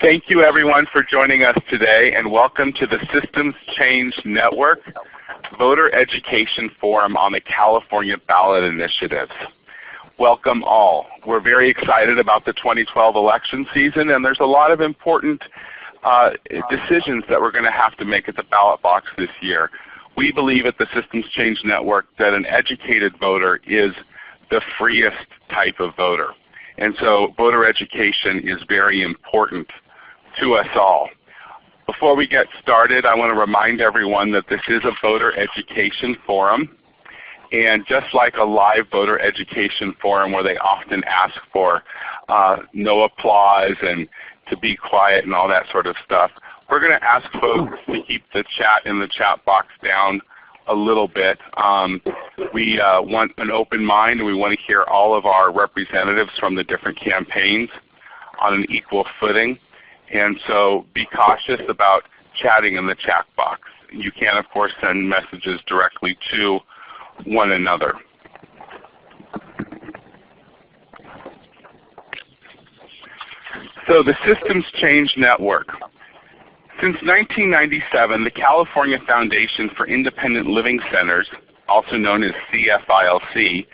Thank you everyone for joining us today, and welcome to the Systems Change Network Voter Education Forum on the California Ballot Initiatives. Welcome all. We're very excited about the 2012 election season, and there's a lot of important decisions that we're going to have to make at the ballot box this year. We believe at the Systems Change Network that an educated voter is the freest type of voter. And so voter education is very important to us all. Before we get started, I want to remind everyone that this is a voter education forum. And just like a live voter education forum where they often ask for no applause and to be quiet and all that sort of stuff, we're going to ask folks to keep the chat in the chat box down a little bit. We want an open mind, and we want to hear all of our representatives from the different campaigns on an equal footing. And so be cautious about chatting in the chat box. You can, of course, send messages directly to one another. So the Systems Change Network. Since 1997, the California Foundation for Independent Living Centers, also known as CFILC,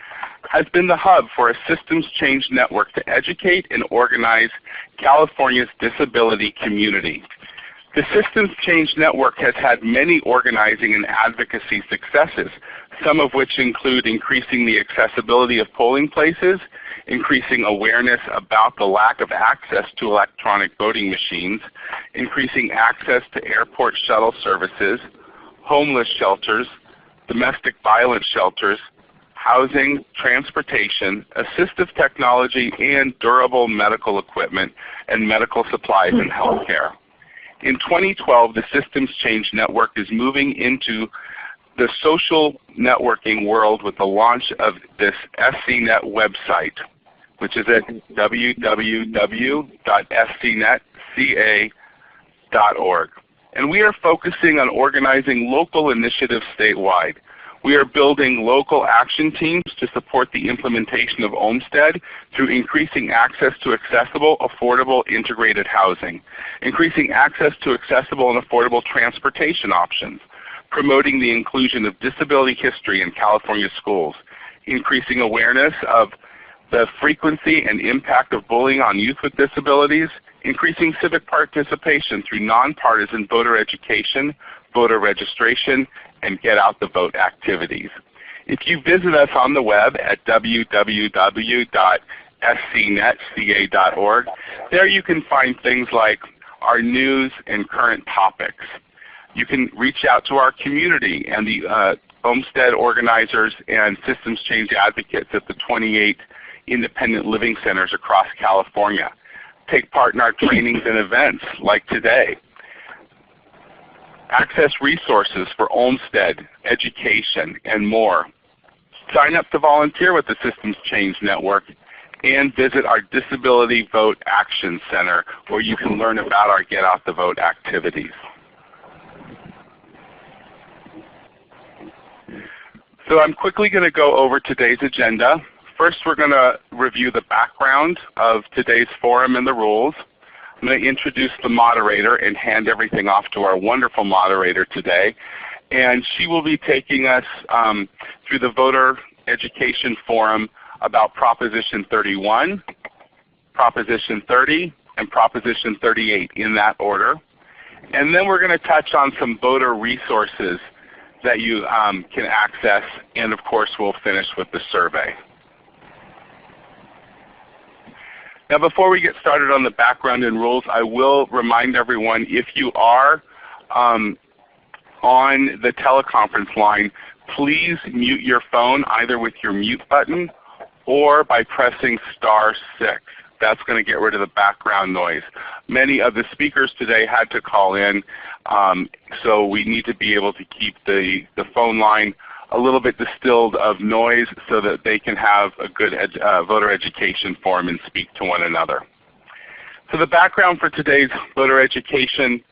has been the hub for a systems change network to educate and organize California's disability community. The Systems Change Network has had many organizing and advocacy successes, some of which include increasing the accessibility of polling places, increasing awareness about the lack of access to electronic voting machines, increasing access to airport shuttle services, homeless shelters, domestic violence shelters, housing, transportation, assistive technology, and durable medical equipment and medical supplies and healthcare. In 2012, the Systems Change Network is moving into the social networking world with the launch of this SCNet website, which is at www.scnetca.org. And we are focusing on organizing local initiatives statewide. We are building local action teams to support the implementation of Olmstead through increasing access to accessible, affordable, integrated housing, increasing access to accessible and affordable transportation options, promoting the inclusion of disability history in California schools, increasing awareness of the frequency and impact of bullying on youth with disabilities, increasing civic participation through nonpartisan voter education, voter registration, and get out the vote activities. If you visit us on the web at www.scnetca.org, there you can find things like our news and current topics. You can reach out to our community and the Olmstead organizers and systems change advocates at the 28 independent living centers across California. Take part in our trainings and events like today. Access resources for Olmstead, education, and more. Sign up to volunteer with the Systems Change Network, and visit our Disability Vote Action Center where you can learn about our Get Out the Vote activities. So I'm quickly going to go over today's agenda. First, we're going to review the background of today's forum and the rules. I'm going to introduce the moderator and hand everything off to our wonderful moderator today. And she will be taking us through the Voter Education Forum about Proposition 31, Proposition 30, and Proposition 38 in that order. And then we're going to touch on some voter resources that you can access, and of course we'll finish with the survey. Now before we get started on the background and rules, I will remind everyone, if you are on the teleconference line, please mute your phone either with your mute button or by pressing *6. That's going to get rid of the background noise. Many of the speakers today had to call in, so we need to be able to keep the phone line a little bit distilled of noise so that they can have a good voter education forum and speak to one another. So the background for today's voter education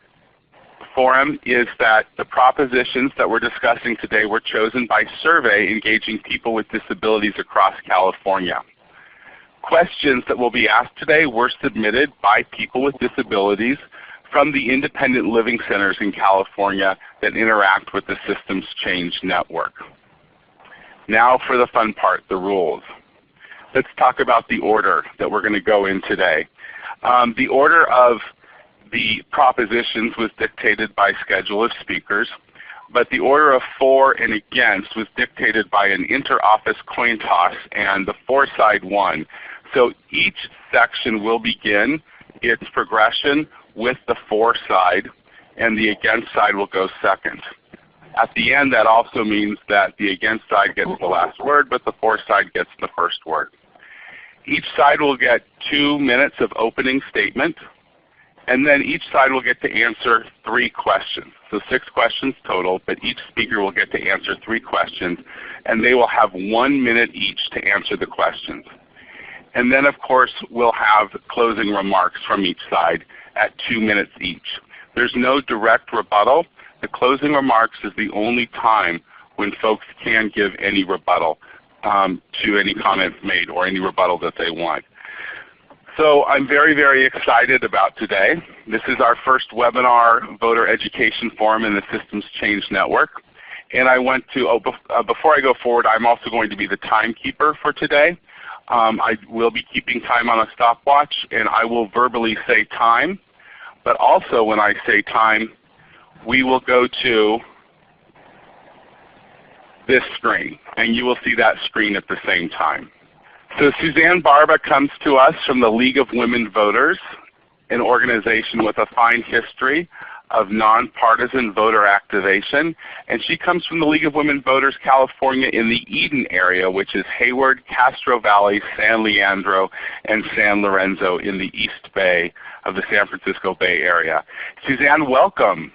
forum is that the propositions that we're discussing today were chosen by survey engaging people with disabilities across California. questions that will be asked today were submitted by people with disabilities from the independent living centers in California that interact with the Systems Change Network. Now for the fun part, the rules. Let's talk about the order that we're going to go in today. The order of the propositions was dictated by schedule of speakers, but the order of for and against was dictated by an inter-office coin toss, and the for side won. So each section will begin its progression with the for side, and the against side will go second. At the end, that also means that the against side gets the last word, but the for side gets the first word. Each side will get 2 minutes of opening statement, and then each side will get to answer 3 questions. So 6 questions total, but each speaker will get to answer 3 questions, and they will have 1 minute each to answer the questions. And then, of course, we'll have closing remarks from each side at 2 minutes each. There's no direct rebuttal. The closing remarks is the only time when folks can give any rebuttal to any comments made or any rebuttal that they want. So I'm very, very excited about today. This is our first webinar voter education forum in the Systems Change Network. And I want to, before I go forward, I'm also going to be the timekeeper for today. I will be keeping time on a stopwatch, and I will verbally say time. But also when I say time, we will go to this screen, and you will see that screen at the same time. So Suzanne Barba comes to us from the League of Women Voters, an organization with a fine history of nonpartisan voter activation. And she comes from the League of Women Voters California in the Eden area, which is Hayward, Castro Valley, San Leandro, and San Lorenzo in the East Bay of the San Francisco Bay Area. Suzanne, welcome.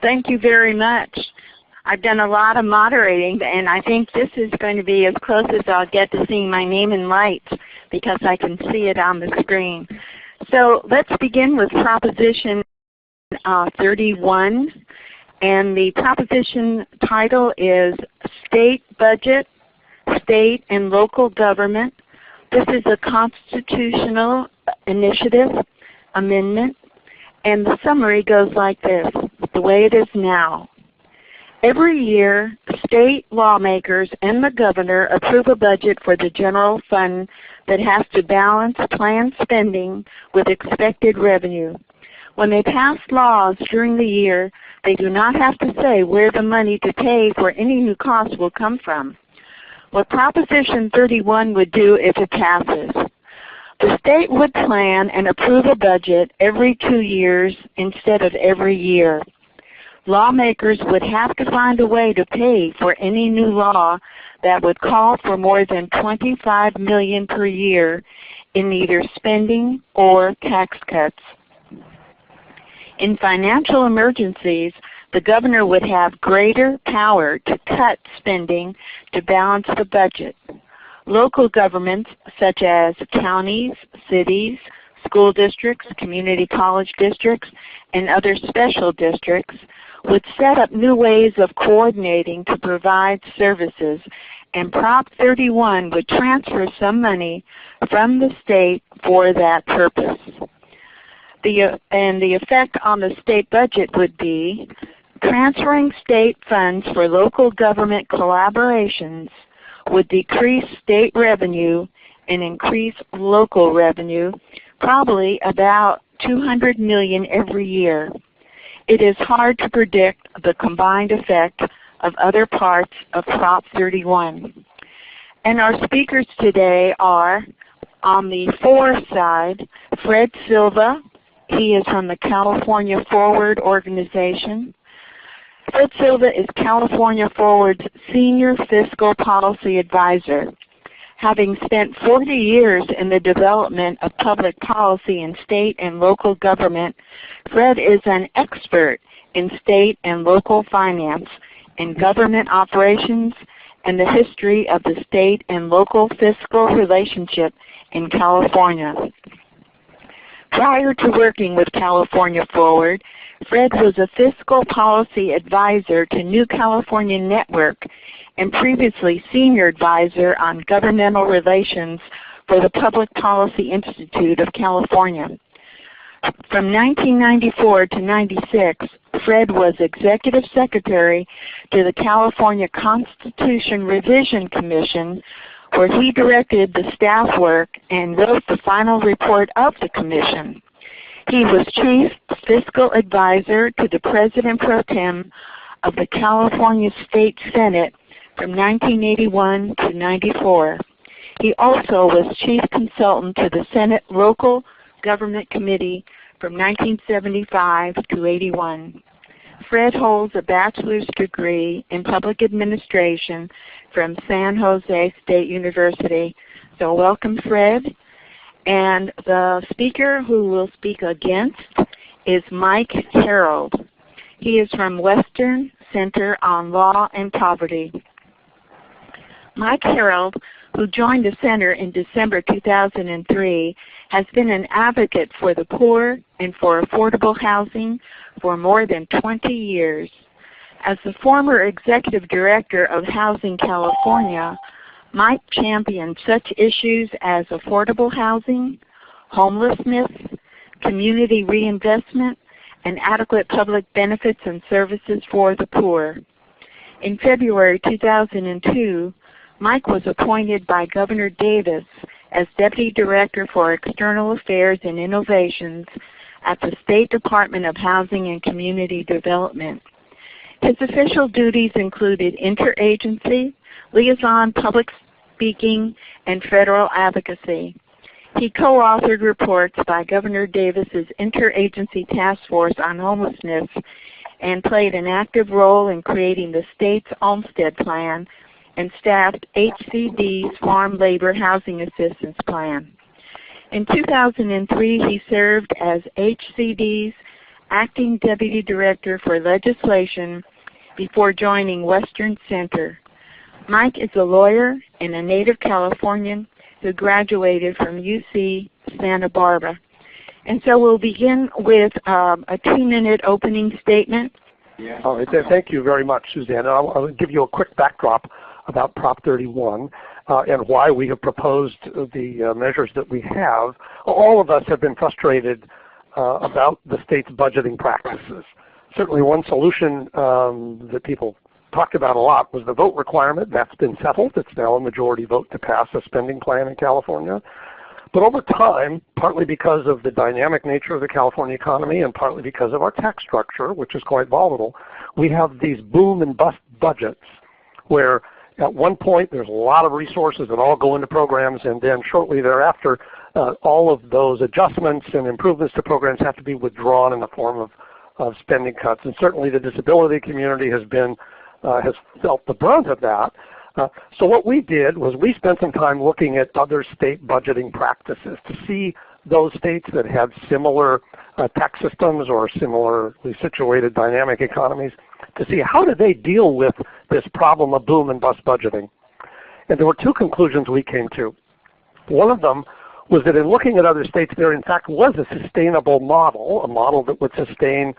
Thank you very much. I've done a lot of moderating, and I think this is going to be as close as I'll get to seeing my name in lights because I can see it on the screen. So let's begin with Proposition 31, and the proposition title is State Budget, State and Local Government. This is a constitutional initiative amendment, and the summary goes like this, the way it is now. Every year, state lawmakers and the governor approve a budget for the general fund that has to balance planned spending with expected revenue. When they pass laws during the year, they do not have to say where the money to pay for any new costs will come from. What Proposition 31 would do if it passes. The state would plan and approve a budget every 2 years instead of every year. Lawmakers would have to find a way to pay for any new law that would call for more than $25 million per year in either spending or tax cuts. In financial emergencies, the governor would have greater power to cut spending to balance the budget. Local governments such as counties, cities, school districts, community college districts, and other special districts would set up new ways of coordinating to provide services, and Prop 31 would transfer some money from the state for that purpose. The effect on the state budget would be transferring state funds for local government collaborations would decrease state revenue and increase local revenue, probably about $200 million every year. It is hard to predict the combined effect of other parts of Prop 31. And our speakers today are, on the for side, Fred Silva. He is from the California Forward organization. Fred Silva is California Forward's Senior Fiscal Policy Advisor. Having spent 40 years in the development of public policy in state and local government, Fred is an expert in state and local finance, in government operations, and the history of the state and local fiscal relationship in California. Prior to working with California Forward, Fred was a fiscal policy advisor to New California Network and previously Senior Advisor on Governmental Relations for the Public Policy Institute of California. From 1994 to 96, Fred was Executive Secretary to the California Constitution Revision Commission, where he directed the staff work and wrote the final report of the commission. He was Chief Fiscal Advisor to the President Pro Tem of the California State Senate from 1981 to 94. He also was Chief Consultant to the Senate Local Government Committee from 1975 to 81. Fred holds a bachelor's degree in public administration from San Jose State University. So welcome, Fred. And the speaker who will speak against is Mike Harold. He is from Western Center on Law and Poverty. Mike Harold, who joined the Center in December 2003, has been an advocate for the poor and for affordable housing for more than 20 years. As the former Executive Director of Housing California, Mike championed such issues as affordable housing, homelessness, community reinvestment, and adequate public benefits and services for the poor. In February 2002, Mike was appointed by Governor Davis as Deputy Director for External Affairs and Innovations at the State Department of Housing and Community Development. His official duties included interagency, liaison, public speaking, and federal advocacy. He co-authored reports by Governor Davis's Interagency Task Force on Homelessness and played an active role in creating the state's Olmstead Plan and staffed HCD's Farm Labor Housing Assistance Plan. In 2003, he served as HCD's Acting Deputy Director for Legislation before joining Western Center. Mike is a lawyer and a native Californian who graduated from UC Santa Barbara. And so we'll begin with a 2-minute opening statement. Yeah. All right. Thank you very much, Suzanne. I'll give you a quick backdrop about Prop 31 and why we have proposed the measures that we have. All of us have been frustrated about the state's budgeting practices. Certainly one solution that people talked about a lot was the vote requirement. That's been settled. It's now a majority vote to pass a spending plan in California. But over time, partly because of the dynamic nature of the California economy and partly because of our tax structure, which is quite volatile, we have these boom and bust budgets where at one point there's a lot of resources that all go into programs, and then shortly thereafter all of those adjustments and improvements to programs have to be withdrawn in the form of spending cuts. And certainly the disability community has felt the brunt of that. So what we did was we spent some time looking at other state budgeting practices to see those states that had similar tax systems or similarly situated dynamic economies to see how do they deal with this problem of boom and bust budgeting. And there were two conclusions we came to. One of them was that in looking at other states, there in fact was a sustainable model, a model that would sustain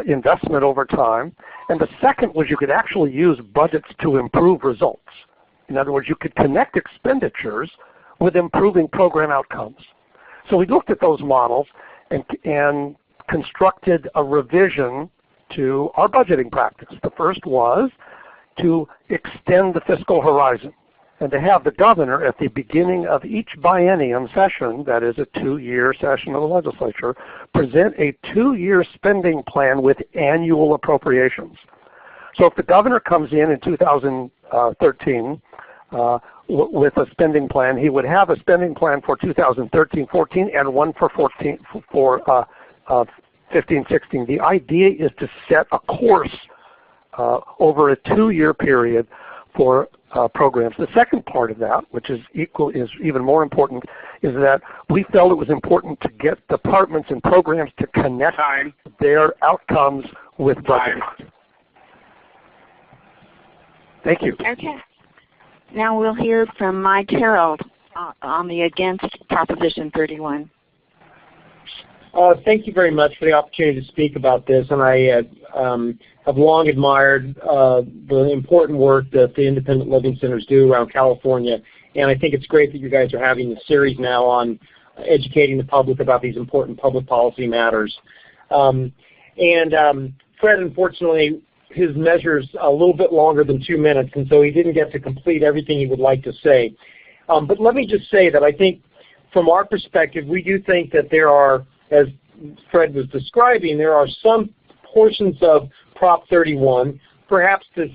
investment over time. And the second was you could actually use budgets to improve results. In other words, you could connect expenditures with improving program outcomes. So we looked at those models and constructed a revision to our budgeting practice. The first was to extend the fiscal horizon and to have the governor at the beginning of each biennium session, that is a 2-year session of the legislature, present a 2-year spending plan with annual appropriations. So if the governor comes in 2013 with a spending plan, he would have a spending plan for 2013-14 and one for 15-16. The idea is to set a course over a 2-year period for programs. The second part of that, which is even more important, is that we felt it was important to get departments and programs to connect their outcomes with budgeting. Thank you. Okay. Now we'll hear from Mike Harold on the against Proposition 31. Thank you very much for the opportunity to speak about this, and I have long admired the important work that the independent living centers do around California, and I think it's great that you guys are having this series now on educating the public about these important public policy matters. Fred, unfortunately, his measure's a little bit longer than 2 minutes, and so he didn't get to complete everything he would like to say. But let me just say that I think from our perspective, we do think that there are, as Fred was describing, there are some portions of Prop 31, perhaps the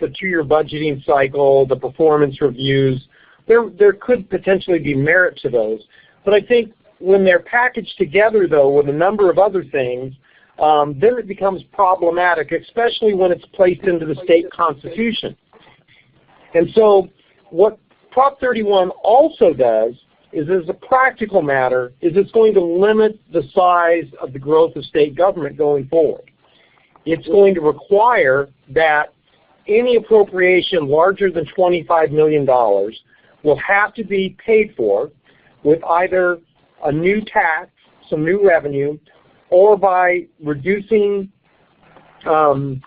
2-year budgeting cycle, the performance reviews, there could potentially be merit to those. But I think when they're packaged together, though, with a number of other things, then it becomes problematic, especially when it's placed into the state constitution. And so what Prop 31 also does is, as a practical matter, is it's going to limit the size of the growth of state government going forward. It's going to require that any appropriation larger than $25 million will have to be paid for with either a new tax, some new revenue, or by reducing current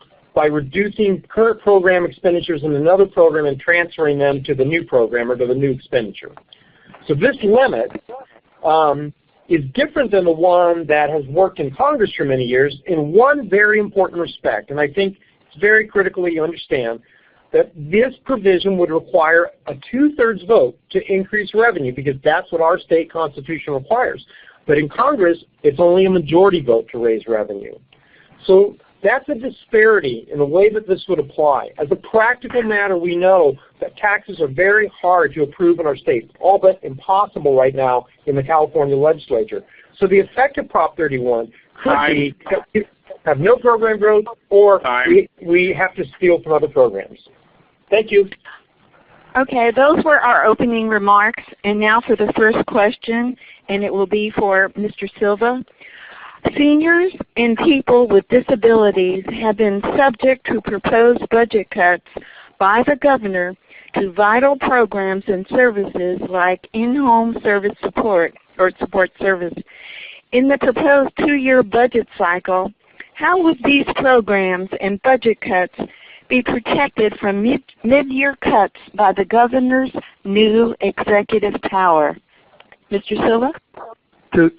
program expenditures in another program and transferring them to the new program or to the new expenditure. So this limit is different than the one that has worked in Congress for many years in one very important respect, and I think it's very critical that you understand that this provision would require a 2/3 vote to increase revenue, because that's what our state constitution requires. But in Congress, it's only a majority vote to raise revenue. So that's a disparity in the way that this would apply. As a practical matter, we know that taxes are very hard to approve in our state, all but impossible right now in the California legislature. So the effect of Prop 31 could be that we have no program growth, or we have to steal from other programs. Thank you. Okay, those were our opening remarks, and now for the first question, and it will be for Mr. Silva. Seniors and people with disabilities have been subject to proposed budget cuts by the governor to vital programs and services like in-home service support or support service. In the proposed 2-year budget cycle, how would these programs and budget cuts be protected from mid-year cuts by the governor's new executive power? Mr. Silva?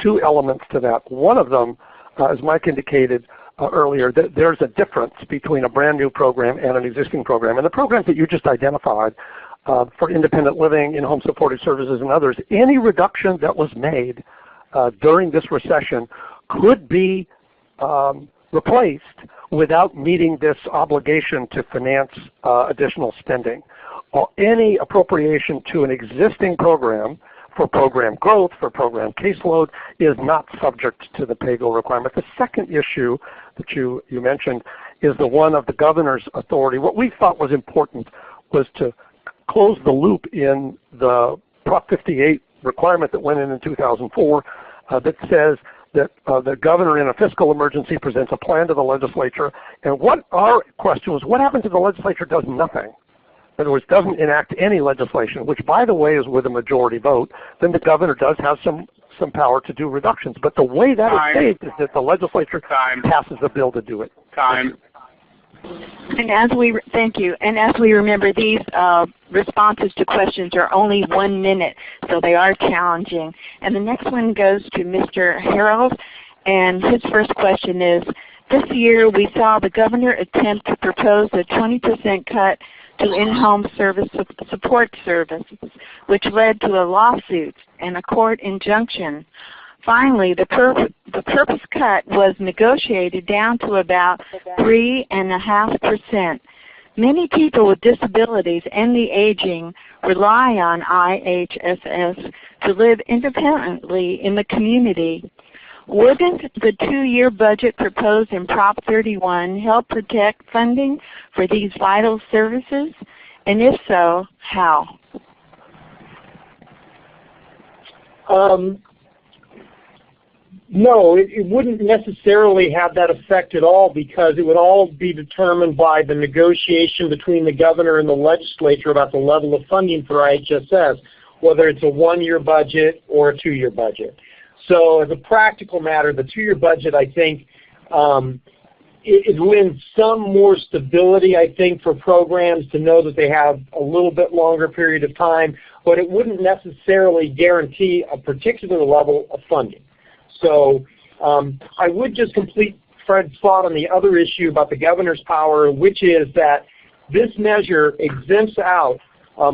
Two elements to that. One of them, as Mike indicated earlier, that there's a difference between a brand new program and an existing program. And the programs that you just identified for independent living, in-home supported services, and others, any reduction that was made during this recession could be replaced without meeting this obligation to finance additional spending. Any appropriation to an existing program for program growth, for program caseload, is not subject to the pay-go requirement. The second issue that you mentioned is the one of the governor's authority. What we thought was important was to close the loop in the Prop 58 requirement that went in 2004 that says that the governor in a fiscal emergency presents a plan to the legislature. And what our question was, what happens if the legislature does nothing? In other words, doesn't enact any legislation, which by the way is with a majority vote, then the governor does have some power to do reductions. But the way that is staged is that the legislature passes a bill to do it. And as we thank you. And as we remember, these responses to questions are only 1 minute, so they are challenging. And the next one goes to Mr. Harold, and his first question is: this year we saw the governor attempt to propose a 20% cut to in-home service support services, which led to a lawsuit and a court injunction. Finally, the purpose cut was negotiated down to about 3.5%. Many people with disabilities and the aging rely on IHSS to live independently in the community. Wouldn't the 2-year budget proposed in Prop 31 help protect funding for these vital services? And if so, how? No, it wouldn't necessarily have that effect at all, because it would all be determined by the negotiation between the governor and the legislature about the level of funding for IHSS, whether it's a 1-year budget or a 2-year budget. So as a practical matter, the 2-year budget, I think, it lends some more stability, I think, for programs to know that they have a little bit longer period of time, but it wouldn't necessarily guarantee a particular level of funding. So I would just complete Fred's thought on the other issue about the governor's power, which is that this measure exempts out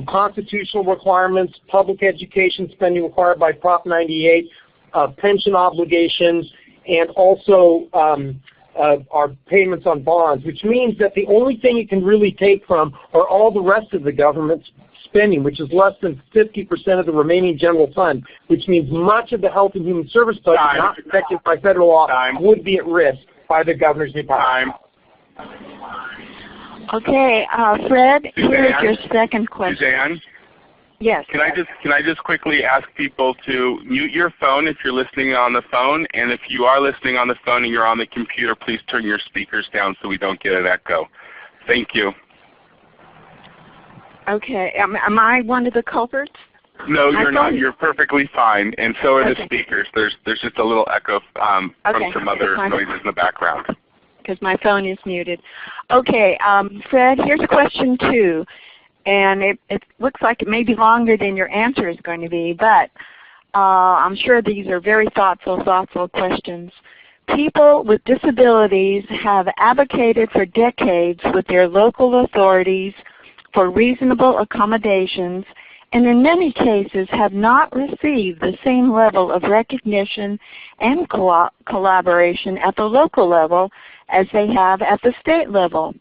constitutional requirements, public education spending required by Prop 98, pension obligations, and also our payments on bonds, which means that the only thing it can really take from are all the rest of the government's spending, which is less than 50% of the remaining general fund, which means much of the Health and Human Service budget not protected by federal law would be at risk by the governor's new power. Okay, Fred, here's your second question. Suzanne? Yes. Can I just quickly ask people to mute your phone if you're listening on the phone, and if you are listening on the phone and you're on the computer, please turn your speakers down so we don't get an echo. Thank you. Okay. Am I one of the culprits? No, you're not. You're perfectly fine, and so are the speakers. There's just a little echo from some other noises in the background. Because my phone is muted. Okay, Fred, here's question 2. And it looks like it may be longer than your answer is going to be, but I'm sure these are very thoughtful questions. People with disabilities have advocated for decades with their local authorities for reasonable accommodations, and in many cases have not received the same level of recognition and collaboration at the local level as they have at the state level.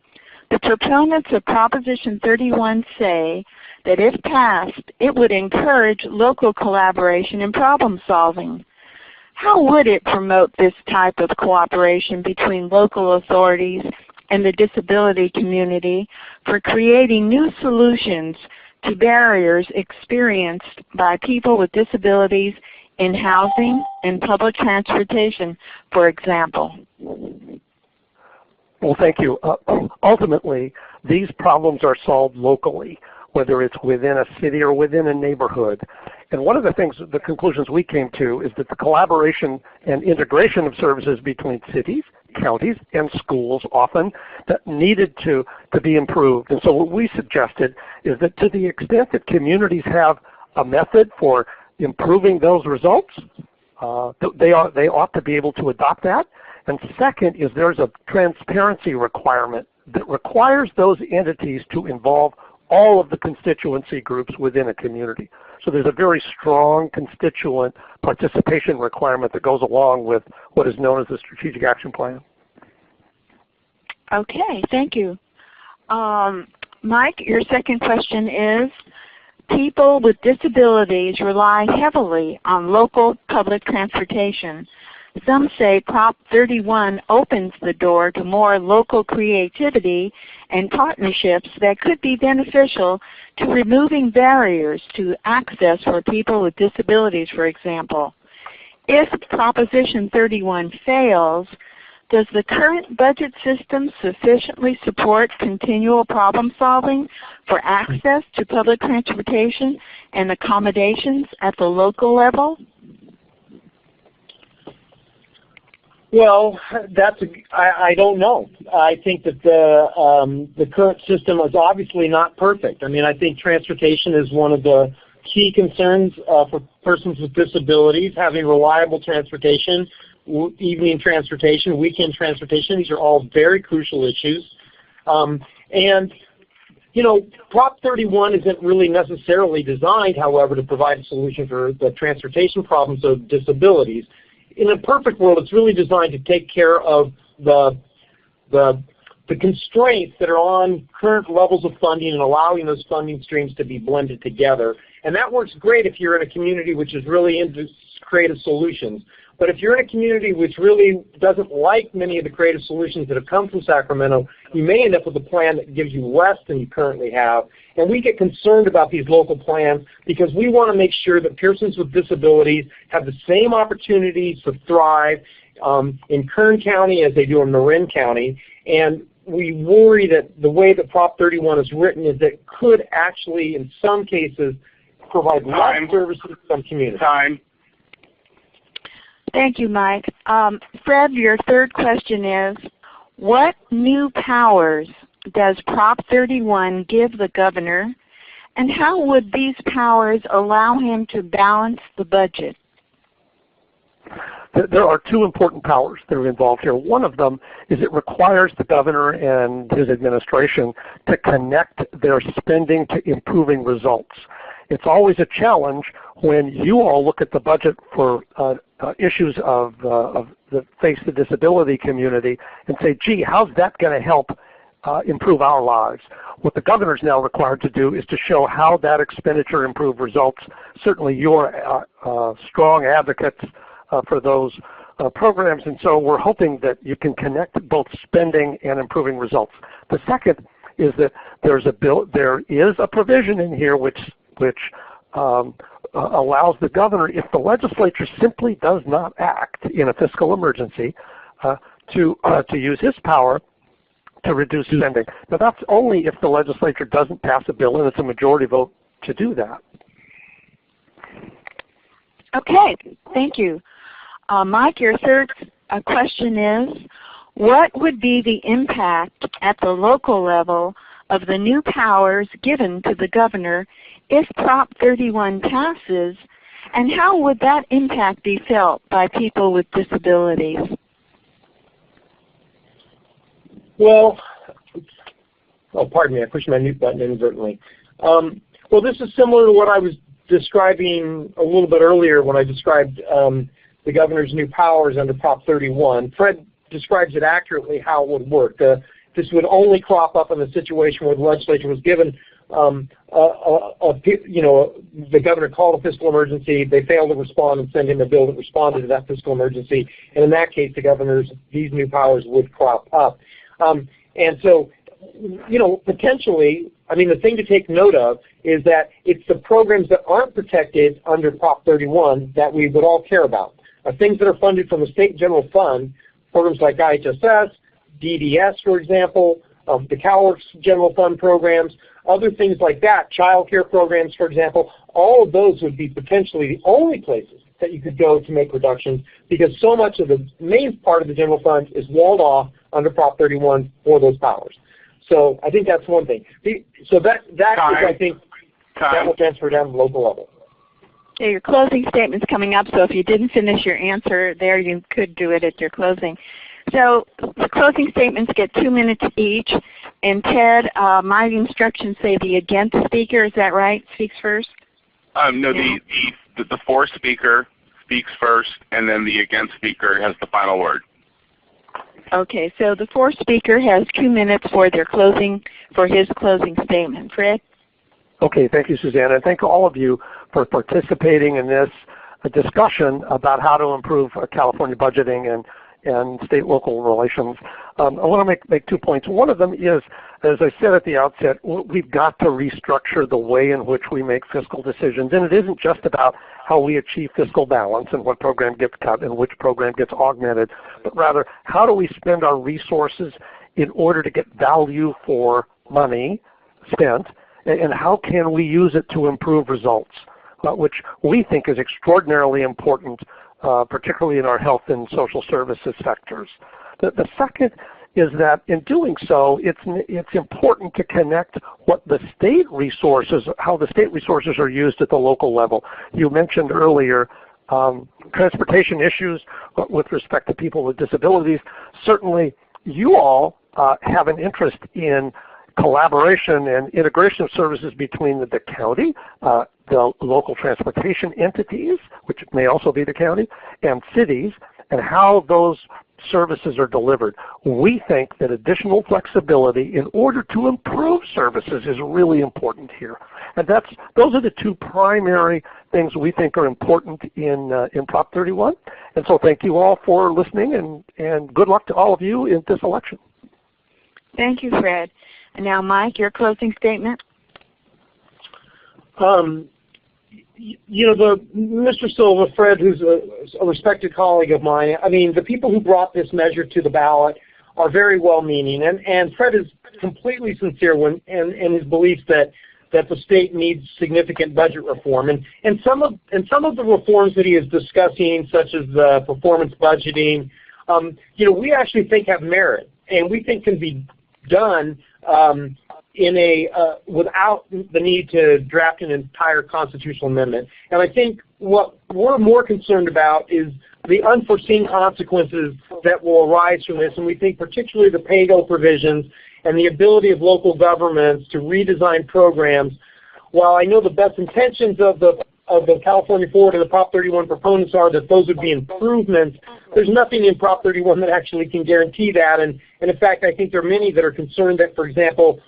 The proponents of Proposition 31 say that if passed, it would encourage local collaboration and problem solving. How would it promote this type of cooperation between local authorities and the disability community for creating new solutions to barriers experienced by people with disabilities in housing and public transportation, for example? Well, thank you. Ultimately, these problems are solved locally, whether it's within a city or within a neighborhood. And one of the things, the conclusions we came to, is that the collaboration and integration of services between cities, counties, and schools often that needed to be improved. And so what we suggested is that to the extent that communities have a method for improving those results, they ought to be able to adopt that. And second is there's a transparency requirement that requires those entities to involve all of the constituency groups within a community. So there's a very strong constituent participation requirement that goes along with what is known as the Strategic Action Plan. Okay, thank you. Mike, your second question is, people with disabilities rely heavily on local public transportation. Some say Prop 31 opens the door to more local creativity and partnerships that could be beneficial to removing barriers to access for people with disabilities, for example. If Proposition 31 fails, does the current budget system sufficiently support continual problem solving for access to public transportation and accommodations at the local level? Well, I don't know. I think that the current system is obviously not perfect. I mean, I think transportation is one of the key concerns for persons with disabilities, having reliable transportation, evening transportation, weekend transportation. These are all very crucial issues. And, you know, Prop 31 isn't really necessarily designed, however, to provide a solution for the transportation problems of disabilities. In a perfect world, it's really designed to take care of the constraints that are on current levels of funding and allowing those funding streams to be blended together. And that works great if you're in a community which is really into creative solutions. But if you're in a community which really doesn't like many of the creative solutions that have come from Sacramento, you may end up with a plan that gives you less than you currently have. And we get concerned about these local plans because we want to make sure that persons with disabilities have the same opportunities to thrive in Kern County as they do in Marin County. And we worry that the way that Prop 31 is written is that it could actually, in some cases, provide less services to some communities. Thank you, Mike. Fred, your third question is, what new powers does Prop 31 give the governor, and how would these powers allow him to balance the budget? There are two important powers that are involved here. One of them is it requires the governor and his administration to connect their spending to improving results. It's always a challenge when you all look at the budget for issues that face the disability community and say, gee, how's that going to help improve our lives? What the governor is now required to do is to show how that expenditure improved results. Certainly you're strong advocates for those programs, and so we're hoping that you can connect both spending and improving results. The second is that there is a provision in here which allows the governor, if the legislature simply does not act in a fiscal emergency, to use his power to reduce spending. Now that's only if the legislature doesn't pass a bill and it's a majority vote to do that. Okay, thank you. Mike, your third question is, what would be the impact at the local level of the new powers given to the governor if Prop 31 passes, and how would that impact be felt by people with disabilities? Well, oh, pardon me, I pushed my mute button inadvertently. Well, this is similar to what I was describing a little bit earlier when I described the governor's new powers under Prop 31. Fred describes it accurately how it would work. This would only crop up in a situation where the legislature was given, the governor called a fiscal emergency, they failed to respond and send him a bill that responded to that fiscal emergency, and in that case these new powers would crop up. And so, potentially, the thing to take note of is that it's the programs that aren't protected under Prop 31 that we would all care about. Things that are funded from the state general fund, programs like IHSS, DDS, for example, the CalWorks general fund programs, other things like that, child care programs, for example, all of those would be potentially the only places that you could go to make reductions, because so much of the main part of the general fund is walled off under Prop 31 for those powers. So I think that's one thing. So that is, I think, that will transfer down to the local level. Okay, your closing statement's coming up, so if you didn't finish your answer there, you could do it at your closing. So the closing statements get 2 minutes each. And Ted, my instructions say the against speaker, is that right, speaks first? No, the for speaker speaks first, and then the against speaker has the final word. Okay, so the for speaker has 2 minutes for his closing statement. Fred? Okay, thank you, Susanna. Thank all of you for participating in this discussion about how to improve California budgeting and state-local relations. I want to make 2 points. One of them is, as I said at the outset, we've got to restructure the way in which we make fiscal decisions. And it isn't just about how we achieve fiscal balance and what program gets cut and which program gets augmented, but rather how do we spend our resources in order to get value for money spent, and how can we use it to improve results, which we think is extraordinarily important, particularly in our health and social services sectors. The second is that in doing so, it's important to connect what the state resources, how the state resources are used at the local level. You mentioned earlier transportation issues with respect to people with disabilities. Certainly you all have an interest in collaboration and integration of services between the county, the local transportation entities, which may also be the county, and cities, and how those services are delivered. We think that additional flexibility in order to improve services is really important here. And those are the two primary things we think are important in Prop 31. And so thank you all for listening, and good luck to all of you in this election. Thank you, Fred. And now, Mike, your closing statement. Mr. Silva, Fred, who's a respected colleague of mine, the people who brought this measure to the ballot are very well-meaning, and Fred is completely sincere in his belief that that the state needs significant budget reform. And some of the reforms that he is discussing, such as performance budgeting, we actually think have merit, and we think can be done without the need to draft an entire constitutional amendment. And I think what we're more concerned about is the unforeseen consequences that will arise from this, and we think particularly the pay-go provisions and the ability of local governments to redesign programs. While I know the best intentions of the California Forward and the Prop 31 proponents are that those would be improvements, there's nothing in Prop 31 that actually can guarantee that. And in fact, I think there are many that are concerned that, for example,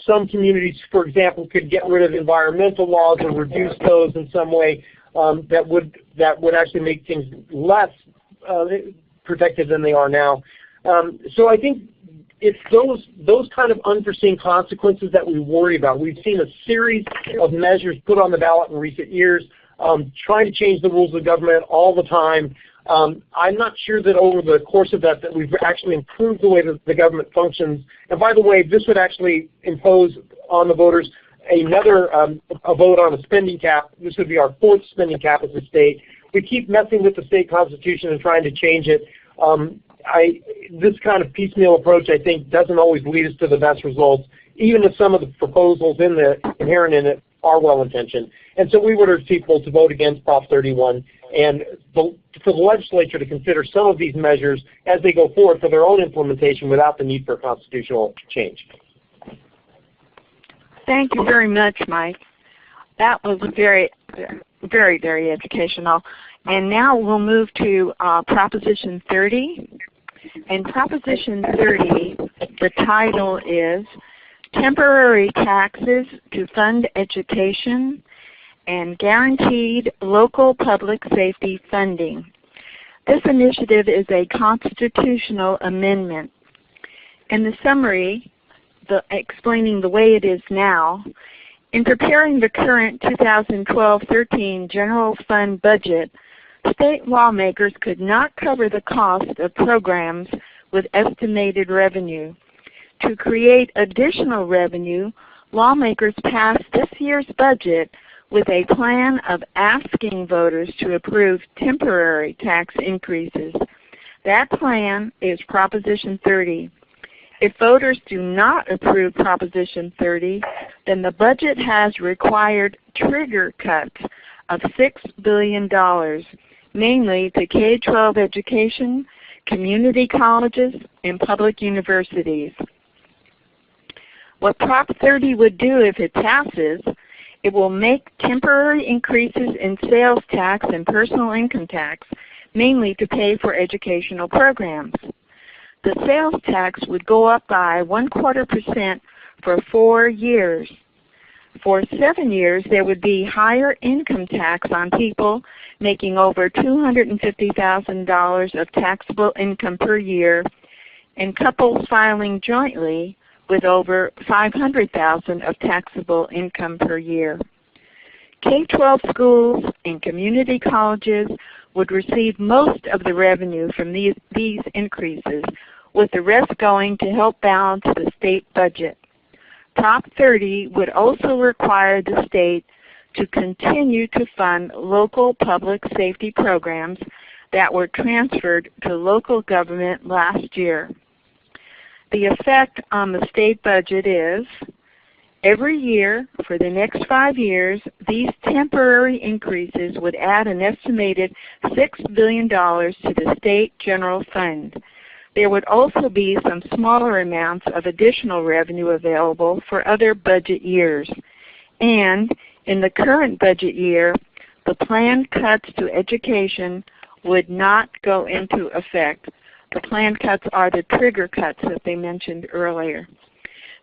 some communities, for example, could get rid of environmental laws or reduce those in some way that would actually make things less protected than they are now. So I think it's those kind of unforeseen consequences that we worry about. We've seen a series of measures put on the ballot in recent years, trying to change the rules of government all the time. I'm not sure that over the course of that we've actually improved the way that the government functions. And by the way, this would actually impose on the voters another a vote on a spending cap. This would be our fourth spending cap as a state. We keep messing with the state constitution and trying to change it. This kind of piecemeal approach, I think, doesn't always lead us to the best results, even if some of the proposals inherent in it are well-intentioned. And so we would urge people to vote against Prop 31 and for the legislature to consider some of these measures as they go forward for their own implementation without the need for constitutional change. Thank you very much, Mike. That was very, very, very educational. And now we'll move to Proposition 30. And Proposition 30, the title is Temporary Taxes to Fund Education and Guaranteed Local Public Safety Funding. This initiative is a constitutional amendment. In the summary, explaining the way it is now, in preparing the current 2012-13 general fund budget, state lawmakers could not cover the cost of programs with estimated revenue. To create additional revenue, lawmakers passed this year's budget with a plan of asking voters to approve temporary tax increases. That plan is Proposition 30. If voters do not approve Proposition 30, then the budget has required trigger cuts of $6 billion, mainly to K-12 education, community colleges, and public universities. What Prop 30 would do if it passes, it will make temporary increases in sales tax and personal income tax, mainly to pay for educational programs. The sales tax would go up by 1/4% for 4 years. For 7 years, there would be higher income tax on people making over $250,000 of taxable income per year, and couples filing jointly with over $500,000 of taxable income per year. K-12 schools and community colleges would receive most of the revenue from these increases, with the rest going to help balance the state budget. Prop 30 would also require the state to continue to fund local public safety programs that were transferred to local government last year. The effect on the state budget is, every year for the next 5 years, these temporary increases would add an estimated $6 billion to the state general fund. There would also be some smaller amounts of additional revenue available for other budget years. And in the current budget year, the planned cuts to education would not go into effect. The planned cuts are the trigger cuts that they mentioned earlier.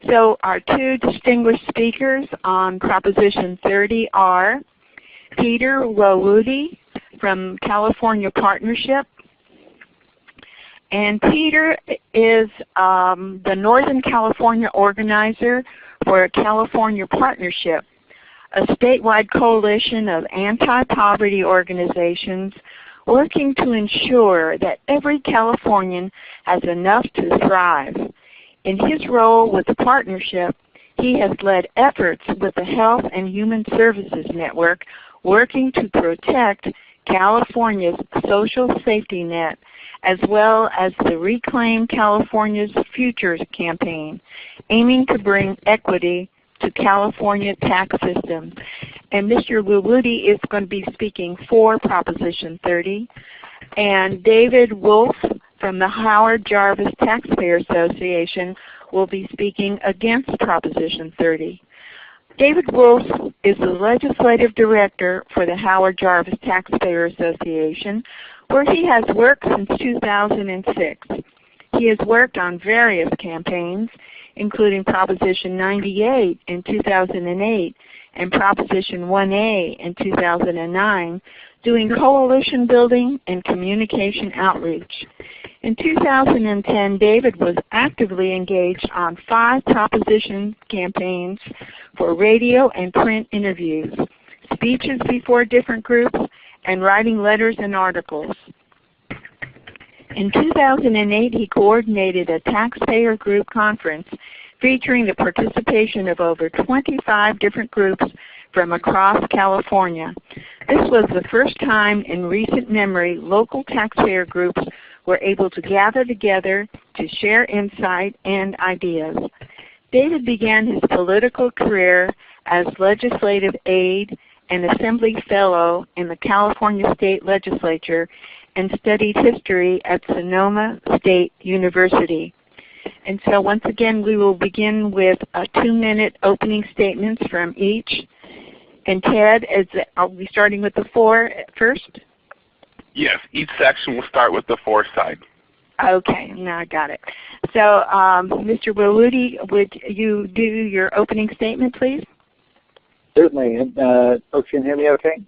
So our two distinguished speakers on Proposition 30 are Peter Wawudi from California Partnership. And Peter is the Northern California organizer for California Partnership, a statewide coalition of anti-poverty organizations working to ensure that every Californian has enough to thrive. In his role with the partnership, He has led efforts with the Health and Human Services Network working to protect California's social safety net, as well as the Reclaim California's Futures campaign, aiming to bring equity to California tax system. And Mr. Woody is going to be speaking for Proposition 30. And David Wolf from the Howard Jarvis Taxpayer Association will be speaking against Proposition 30. David Wolf is the Legislative Director for the Howard Jarvis Taxpayer Association, where he has worked since 2006. He has worked on various campaigns, including Proposition 98 in 2008 and Proposition 1A in 2009, doing coalition building and communication outreach. In 2010, David was actively engaged on 5 proposition campaigns for radio and print interviews, speeches before different groups, and writing letters and articles. In 2008, he coordinated a taxpayer group conference featuring the participation of over 25 different groups from across California. This was the first time in recent memory local taxpayer groups were able to gather together to share insight and ideas. David began his political career as legislative aide and assembly fellow in the California State Legislature and studied history at Sonoma State University. And so once again, we will begin with 2-minute opening statements from each. And Ted, I'll be starting with the 4 first. Yes, each section will start with the 4 side. Okay, now I got it. So Mr. Woody, would you do your opening statement, please? Certainly. Folks can hear me okay?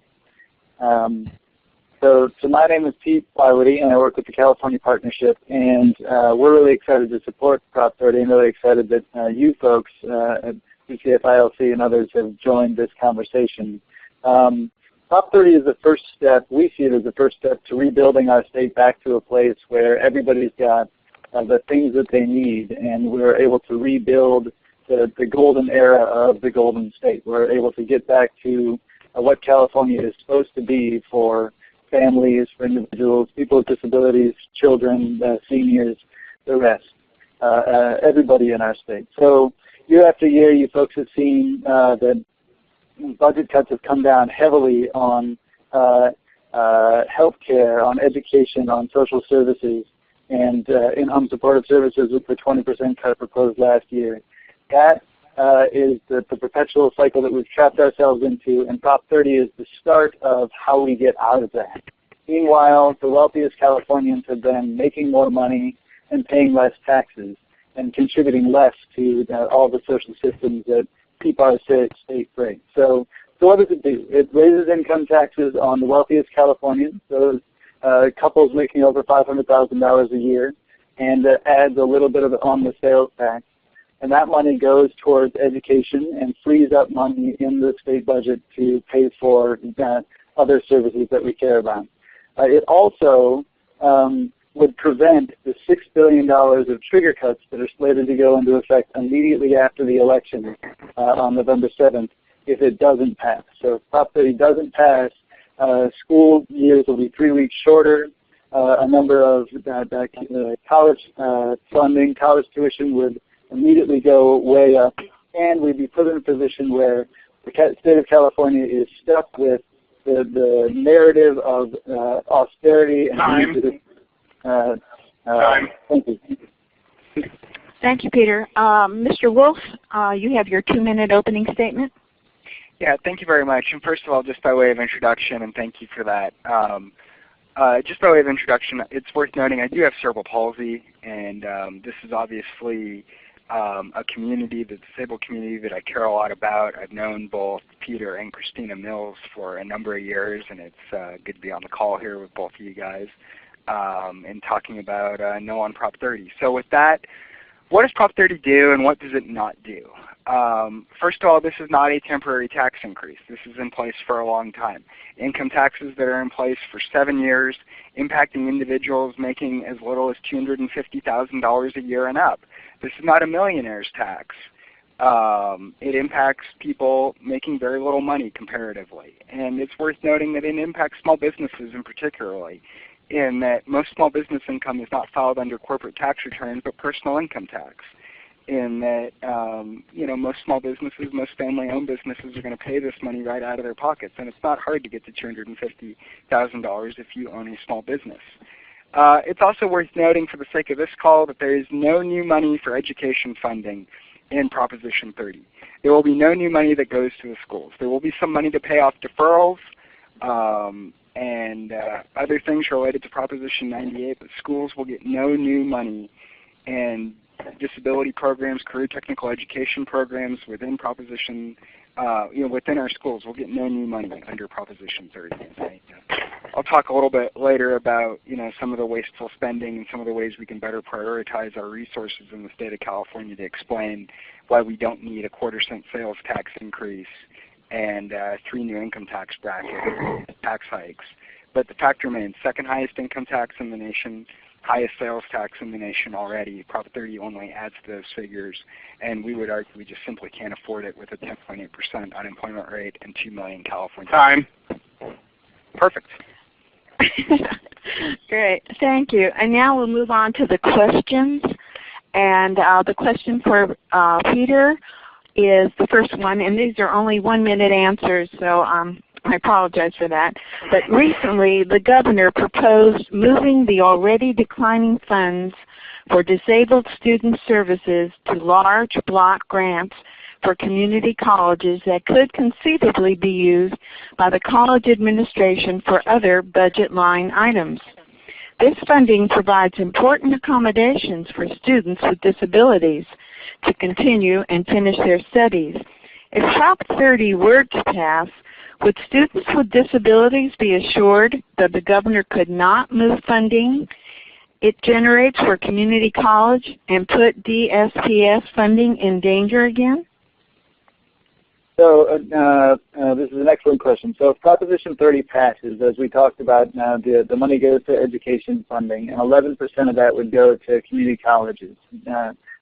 So my name is Pete Ballot, and I work with the California Partnership, and we're really excited to support Prop 30 and really excited that you folks at CCFILC and others have joined this conversation. Prop 30 is the first step, we see it as the first step to rebuilding our state back to a place where everybody's got the things that they need, and we're able to rebuild the golden era of the Golden State. We're able to get back to what California is supposed to be for families, for individuals, people with disabilities, children, seniors, the rest, everybody in our state. So year after year, you folks have seen that budget cuts have come down heavily on health care, on education, on social services, and in-home supportive services with the 20% cut proposed last year. That is the perpetual cycle that we've trapped ourselves into, and Prop 30 is the start of how we get out of that. Meanwhile, the wealthiest Californians have been making more money and paying less taxes and contributing less to all the social systems that keep our state free. So what does it do? It raises income taxes on the wealthiest Californians, those couples making over $500,000 a year, and adds a little bit of it on the sales tax. And that money goes towards education and frees up money in the state budget to pay for other services that we care about. It also would prevent the $6 billion of trigger cuts that are slated to go into effect immediately after the election on November 7th if it doesn't pass. So if Prop 30 doesn't pass, school years will be 3 weeks shorter. A number of college funding, college tuition would immediately go way up, and we'd be put in a position where the state of California is stuck with the narrative of austerity and Time. Thank you. Thank you, Peter. Mr. Wolf, you have your 2-minute opening statement. Yeah, thank you very much. And first of all, just by way of introduction, and thank you for that. Just by way of introduction, it's worth noting I do have cerebral palsy, and this is obviously a community, the disabled community, that I care a lot about. I've known both Peter and Christina Mills for a number of years, and it's good to be on the call here with both of you guys and talking about No on Prop 30. So with that, what does Prop 30 do and what does it not do? First of all, this is not a temporary tax increase. This is in place for a long time. Income taxes that are in place for 7 years, impacting individuals making as little as $250,000 a year and up. This is not a millionaire's tax. It impacts people making very little money comparatively. And it's worth noting that it impacts small businesses in particularly, in that most small business income is not filed under corporate tax returns but personal income tax. In that most small businesses, most family-owned businesses are going to pay this money right out of their pockets, and it's not hard to get to $250,000 if you own a small business. It's also worth noting for the sake of this call that there is no new money for education funding in Proposition 30. There will be no new money that goes to the schools. There will be some money to pay off deferrals and other things related to Proposition 98, but schools will get no new money, and disability programs, career technical education programs within Proposition, within our schools will get no new money under Proposition 30. I'll talk a little bit later about some of the wasteful spending and some of the ways we can better prioritize our resources in the state of California to explain why we don't need a quarter-cent sales tax increase and 3 new income tax bracket tax hikes. But the fact remains, second highest income tax in the nation, highest sales tax in the nation already. Prop 30 only adds to those figures, and we would argue we just simply can't afford it with a 10.8% unemployment rate and 2 million Californians. Time. Perfect. Great, thank you. And now we'll move on to the questions. And the question for Peter is the first one, and these are only 1-minute answers, so I apologize for that. But recently, the governor proposed moving the already declining funds for disabled student services to large block grants for community colleges that could conceivably be used by the college administration for other budget line items. This funding provides important accommodations for students with disabilities to continue and finish their studies. If Prop 30 were to pass, would students with disabilities be assured that the governor could not move funding it generates for community college and put DSPS funding in danger again? So this is an excellent question. So if Proposition 30 passes, as we talked about, the money goes to education funding, and 11% of that would go to community colleges,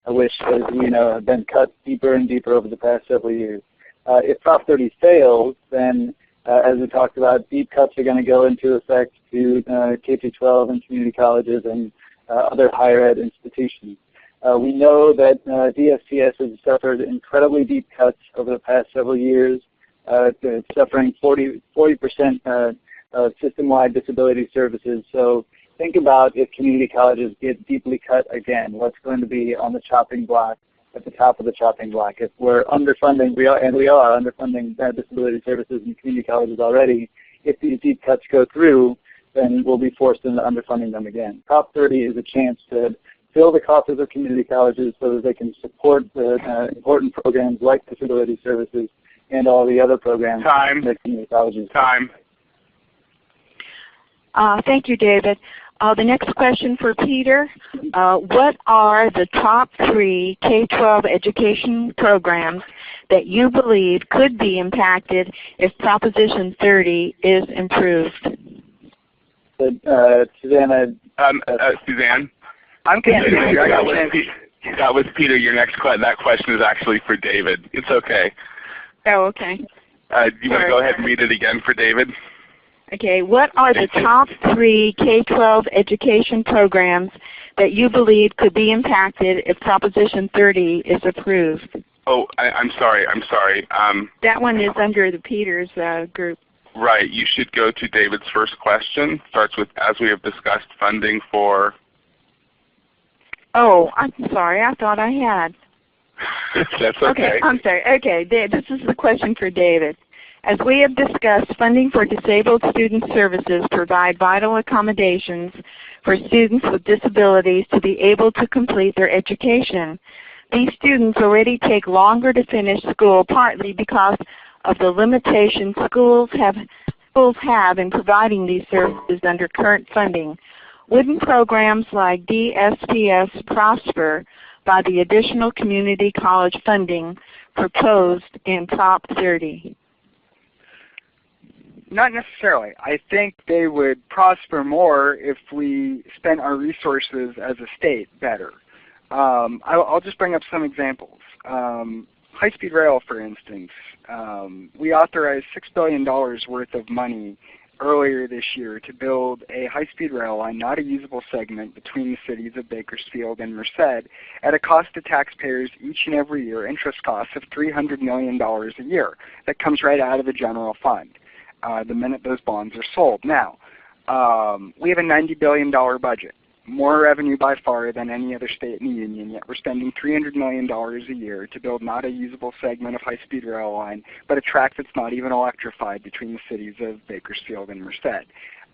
which, as we know, have been cut deeper and deeper over the past several years. If Prop 30 fails, then as we talked about, deep cuts are going to go into effect to K-12 and community colleges and other higher ed institutions. We know that DSPS has suffered incredibly deep cuts over the past several years. It's suffering 40% of system-wide disability services. So think about if community colleges get deeply cut again, what's going to be on the chopping block, at the top of the chopping block. If we're underfunding, we are underfunding disability services in community colleges already. If these deep cuts go through, then we'll be forced into underfunding them again. Prop 30 is a chance to fill the coffers of community colleges so that they can support the important programs like disability services and all the other programs that community colleges. Time. Thank you, David. The next question for Peter. What are the top 3 K-12 education programs that you believe could be impacted if Proposition 30 is improved? Suzanne? Suzanne? I'm confused. That was Peter. Your next that question is actually for David. It's okay. Oh, okay. Do you want to go ahead and read it again for David? Okay. What are the top 3 K-12 education programs that you believe could be impacted if Proposition 30 is approved? Oh, I'm sorry. That one is under the Peters group. Right. You should go to David's first question. Starts with, as we have discussed, funding for... Oh, I'm sorry. I thought I had. That's okay. I'm sorry. Okay, this is the question for David. As we have discussed, funding for disabled student services provide vital accommodations for students with disabilities to be able to complete their education. These students already take longer to finish school, partly because of the limitations schools have in providing these services under current funding. Wouldn't programs like DSPS prosper by the additional community college funding proposed in Prop 30? Not necessarily. I think they would prosper more if we spent our resources as a state better. I'll just bring up some examples. High-speed rail, for instance, we authorized $6 billion worth of money earlier this year to build a high-speed rail line, not a usable segment, between the cities of Bakersfield and Merced at a cost to taxpayers each and every year, interest costs of $300 million a year. That comes right out of the general fund the minute those bonds are sold. Now, we have a $90 billion budget, more revenue by far than any other state in the union, yet we're spending $300 million a year to build not a usable segment of high-speed rail line, but a track that's not even electrified between the cities of Bakersfield and Merced.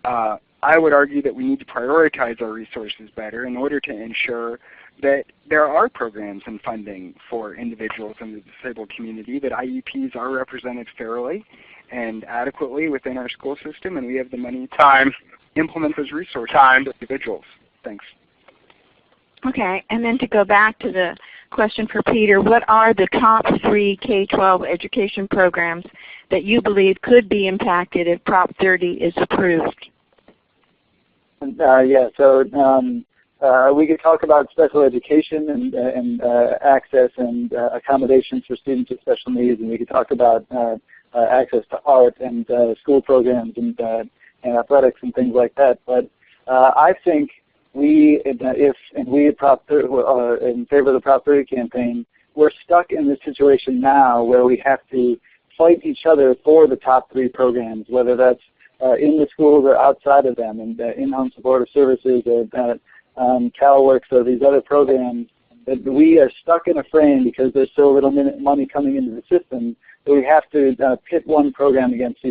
I would argue that we need to prioritize our resources better in order to ensure that there are programs and funding for individuals in the disabled community, that IEPs are represented fairly and adequately within our school system, and we have the money to implement those resources for individuals. Thanks. Okay, and then to go back to the question for Peter, what are the top 3 K-12 education programs that you believe could be impacted if Prop 30 is approved? Yeah, so we could talk about special education and access and accommodations for students with special needs, and we could talk about access to art and school programs and athletics and things like that. But I think we in favor of the Prop 30 campaign, we're stuck in this situation now where we have to fight each other for the top 3 programs, whether that's in the schools or outside of them, and in-home supportive services or CalWorks or these other programs. That we are stuck in a frame because there's so little money coming into the system that we have to pit one program against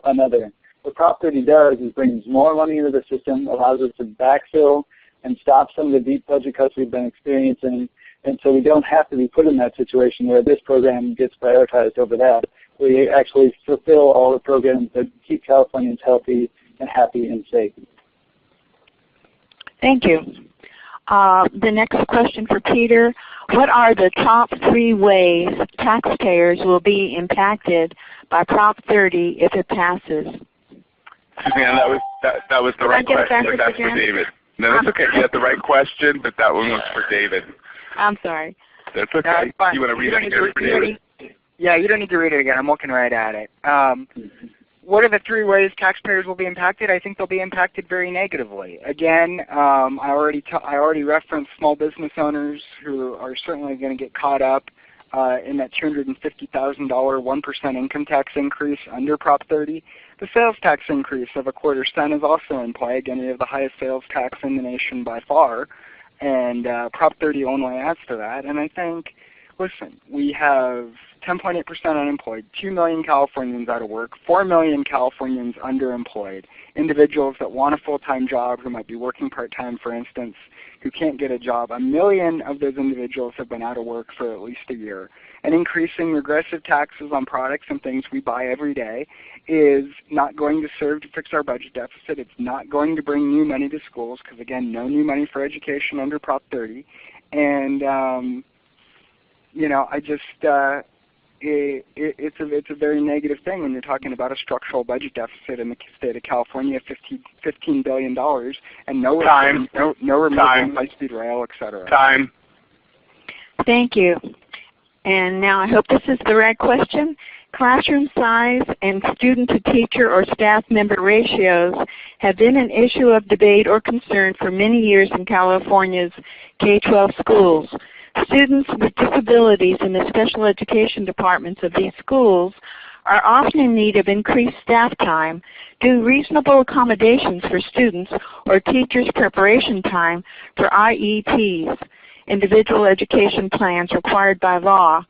another. What Prop 30 does is brings more money into the system, allows us to backfill and stop some of the deep budget cuts we've been experiencing, and so we don't have to be put in that situation where this program gets prioritized over that. We actually fulfill all the programs that keep Californians healthy and happy and safe. Thank you. The next question for Peter. What are the top 3 ways taxpayers will be impacted by Prop 30 if it passes? Suzanne, that was the right question, but that's for David. No, that's okay. You had the right question, but that one was for David. I'm sorry. That's okay. You want to read it again for David? Yeah, you don't need to read it again. I'm looking right at it. What are the 3 ways taxpayers will be impacted? I think they'll be impacted very negatively. Again, I already referenced small business owners who are certainly going to get caught up in that $250,000 1% income tax increase under Prop 30. The sales tax increase of 1/4 cent is also in play. Again, we have the highest sales tax in the nation by far, and Prop 30 only adds to that. And I think, listen, we have 10.8% unemployed, 2 million Californians out of work, 4 million Californians underemployed, individuals that want a full-time job who might be working part-time, for instance, who can't get a job. 1 million of those individuals have been out of work for at least a year. And increasing regressive taxes on products and things we buy every day is not going to serve to fix our budget deficit. It's not going to bring new money to schools because, again, no new money for education under Prop 30. And, I just it's a very negative thing when you're talking about a structural budget deficit in the state of California of $15 billion and no remote high-speed rail, et cetera. Time. Thank you. And now I hope this is the right question. Classroom size and student-to-teacher or staff member ratios have been an issue of debate or concern for many years in California's K-12 schools. Students with disabilities in the special education departments of these schools are often in need of increased staff time, do reasonable accommodations for students or teachers' preparation time for IEPs, individual education plans required by law.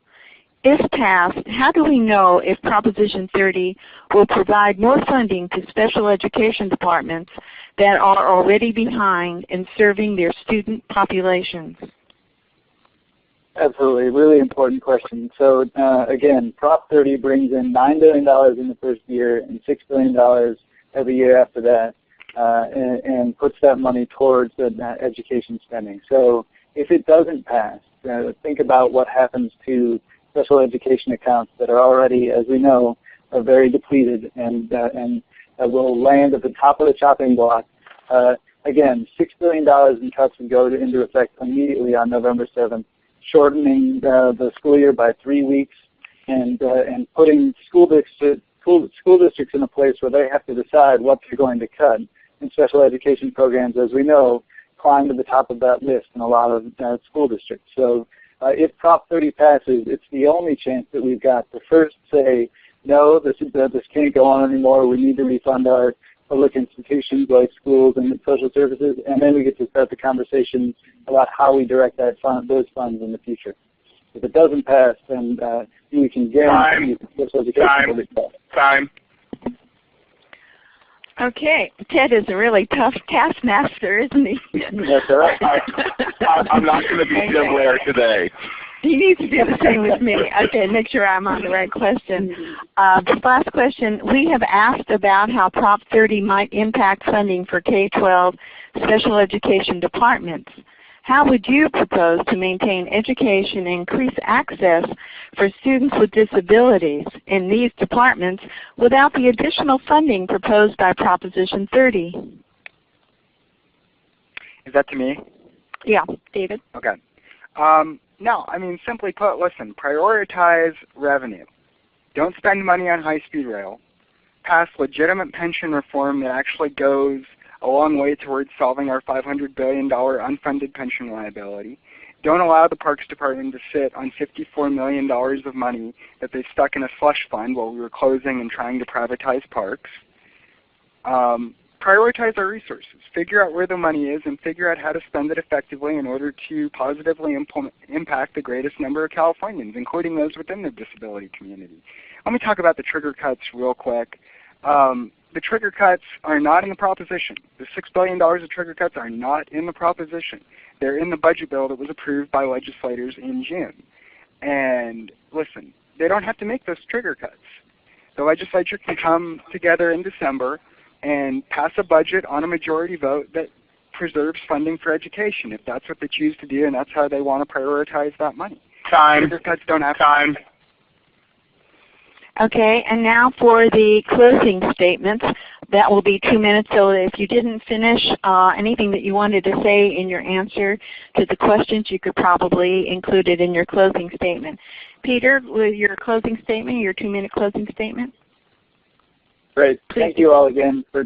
If passed, how do we know if Proposition 30 will provide more funding to special education departments that are already behind in serving their student populations? Absolutely, really important question. So again, Prop 30 brings in $9 billion in the first year and $6 billion every year after that, and puts that money towards the education spending. So if it doesn't pass, think about what happens to special education accounts that are already, as we know, are very depleted and will land at the top of the chopping block. Again, $6 billion in cuts would go into effect immediately on November 7th. shortening the school year by 3 weeks, and putting school districts in a place where they have to decide what they're going to cut. And special education programs, as we know, climb to the top of that list in a lot of school districts. So if Prop 30 passes, it's the only chance that we've got to first say, no, this can't go on anymore. We need to refund our public institutions like schools and social services, and then we get to start the conversation about how we direct those funds in the future. If it doesn't pass, then we can guarantee special education will be passed. Time. Okay, Ted is a really tough taskmaster, isn't he? That's all right. I'm not going to be Jim Blair today. He needs to do the same with me. Okay, make sure I'm on the right question. This last question, we have asked about how Prop 30 might impact funding for K-12 special education departments. How would you propose to maintain education and increase access for students with disabilities in these departments without the additional funding proposed by Proposition 30? Is that to me? Yeah, David. Okay. No, I mean, simply put, listen, prioritize revenue. Don't spend money on high-speed rail. Pass legitimate pension reform that actually goes a long way towards solving our $500 billion unfunded pension liability. Don't allow the Parks Department to sit on $54 million of money that they stuck in a slush fund while we were closing and trying to privatize parks. Prioritize our resources. Figure out where the money is and figure out how to spend it effectively in order to positively impact the greatest number of Californians, including those within the disability community. Let me talk about the trigger cuts real quick. The trigger cuts are not in the proposition. The $6 billion of trigger cuts are not in the proposition. They're in the budget bill that was approved by legislators in June. And listen, they don't have to make those trigger cuts. The legislature can come together in December and pass a budget on a majority vote that preserves funding for education if that's what they choose to do and that's how they want to prioritize that money. Time. Trigger cuts don't have Time. Okay, and now for the closing statements. That will be 2 minutes, so if you didn't finish anything that you wanted to say in your answer to the questions, you could probably include it in your closing statement. Peter, with your closing statement, your 2-minute closing statement? Great. Thank you all again for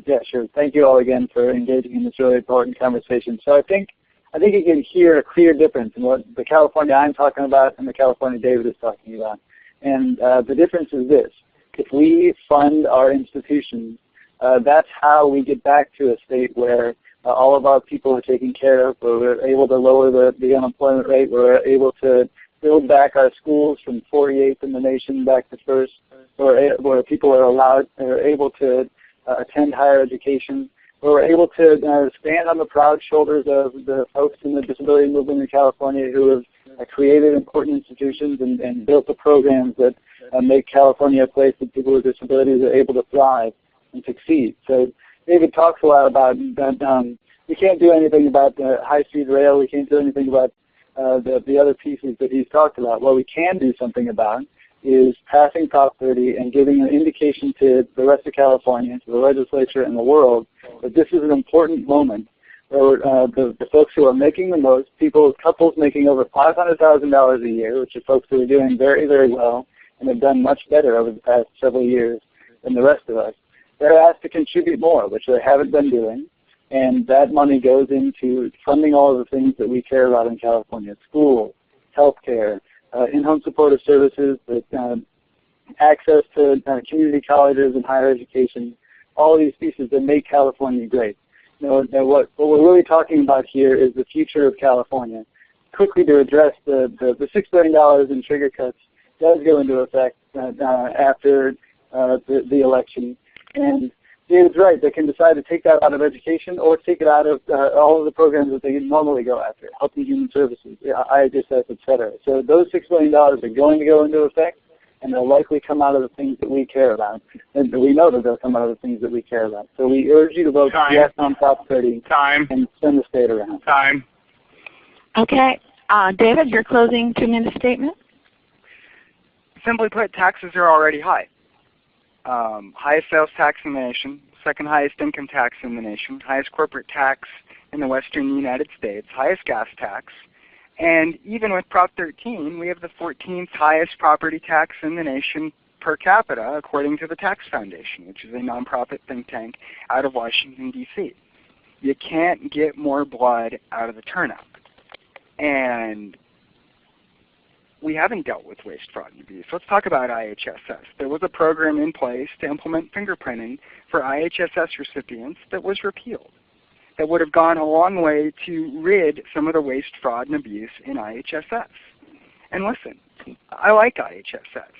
Thank you all again for engaging in this really important conversation. So I think you can hear a clear difference in what the California I'm talking about and the California David is talking about. And the difference is this. If we fund our institutions, that's how we get back to a state where all of our people are taken care of, where we're able to lower the unemployment rate, where we're able to build back our schools from 48th in the nation back to first, where people are able to attend higher education, where we're able to stand on the proud shoulders of the folks in the disability movement in California who have created important institutions and built the programs that make California a place that people with disabilities are able to thrive and succeed. So David talks a lot about that. We can't do anything about the high-speed rail. We can't do anything about the other pieces that he's talked about. What we can do something about is passing Prop 30 and giving an indication to the rest of California, to the legislature and the world, that this is an important moment where the folks who are making the most, couples making over $500,000 a year, which are folks who are doing very, very well and have done much better over the past several years than the rest of us, they're asked to contribute more, which they haven't been doing. And that money goes into funding all of the things that we care about in California: schools, health care, in-home supportive services, access to community colleges and higher education, all these pieces that make California great. What we're really talking about here is the future of California. Quickly to address the $6 billion in trigger cuts does go into effect after the election. And David's right, they can decide to take that out of education or take it out of all of the programs that they normally go after, Health and Human Services, IHSS, et cetera. So those $6 billion are going to go into effect, and they'll likely come out of the things that we care about. And we know that they'll come out of the things that we care about. So we urge you to vote yes on Prop 30 and send the state around. Time. Okay. David, your closing 2-minute statement? Simply put, taxes are already high. Highest sales tax in the nation, second highest income tax in the nation, highest corporate tax in the western United States, highest gas tax, And even with Prop 13, we have the 14th highest property tax in the nation per capita, according to the Tax Foundation, which is a nonprofit think tank out of Washington, D.C. You can't get more blood out of the turnip. And we haven't dealt with waste, fraud, and abuse. Let's talk about IHSS. There was a program in place to implement fingerprinting for IHSS recipients that was repealed. That would have gone a long way to rid some of the waste, fraud, and abuse in IHSS. And listen, I like IHSS.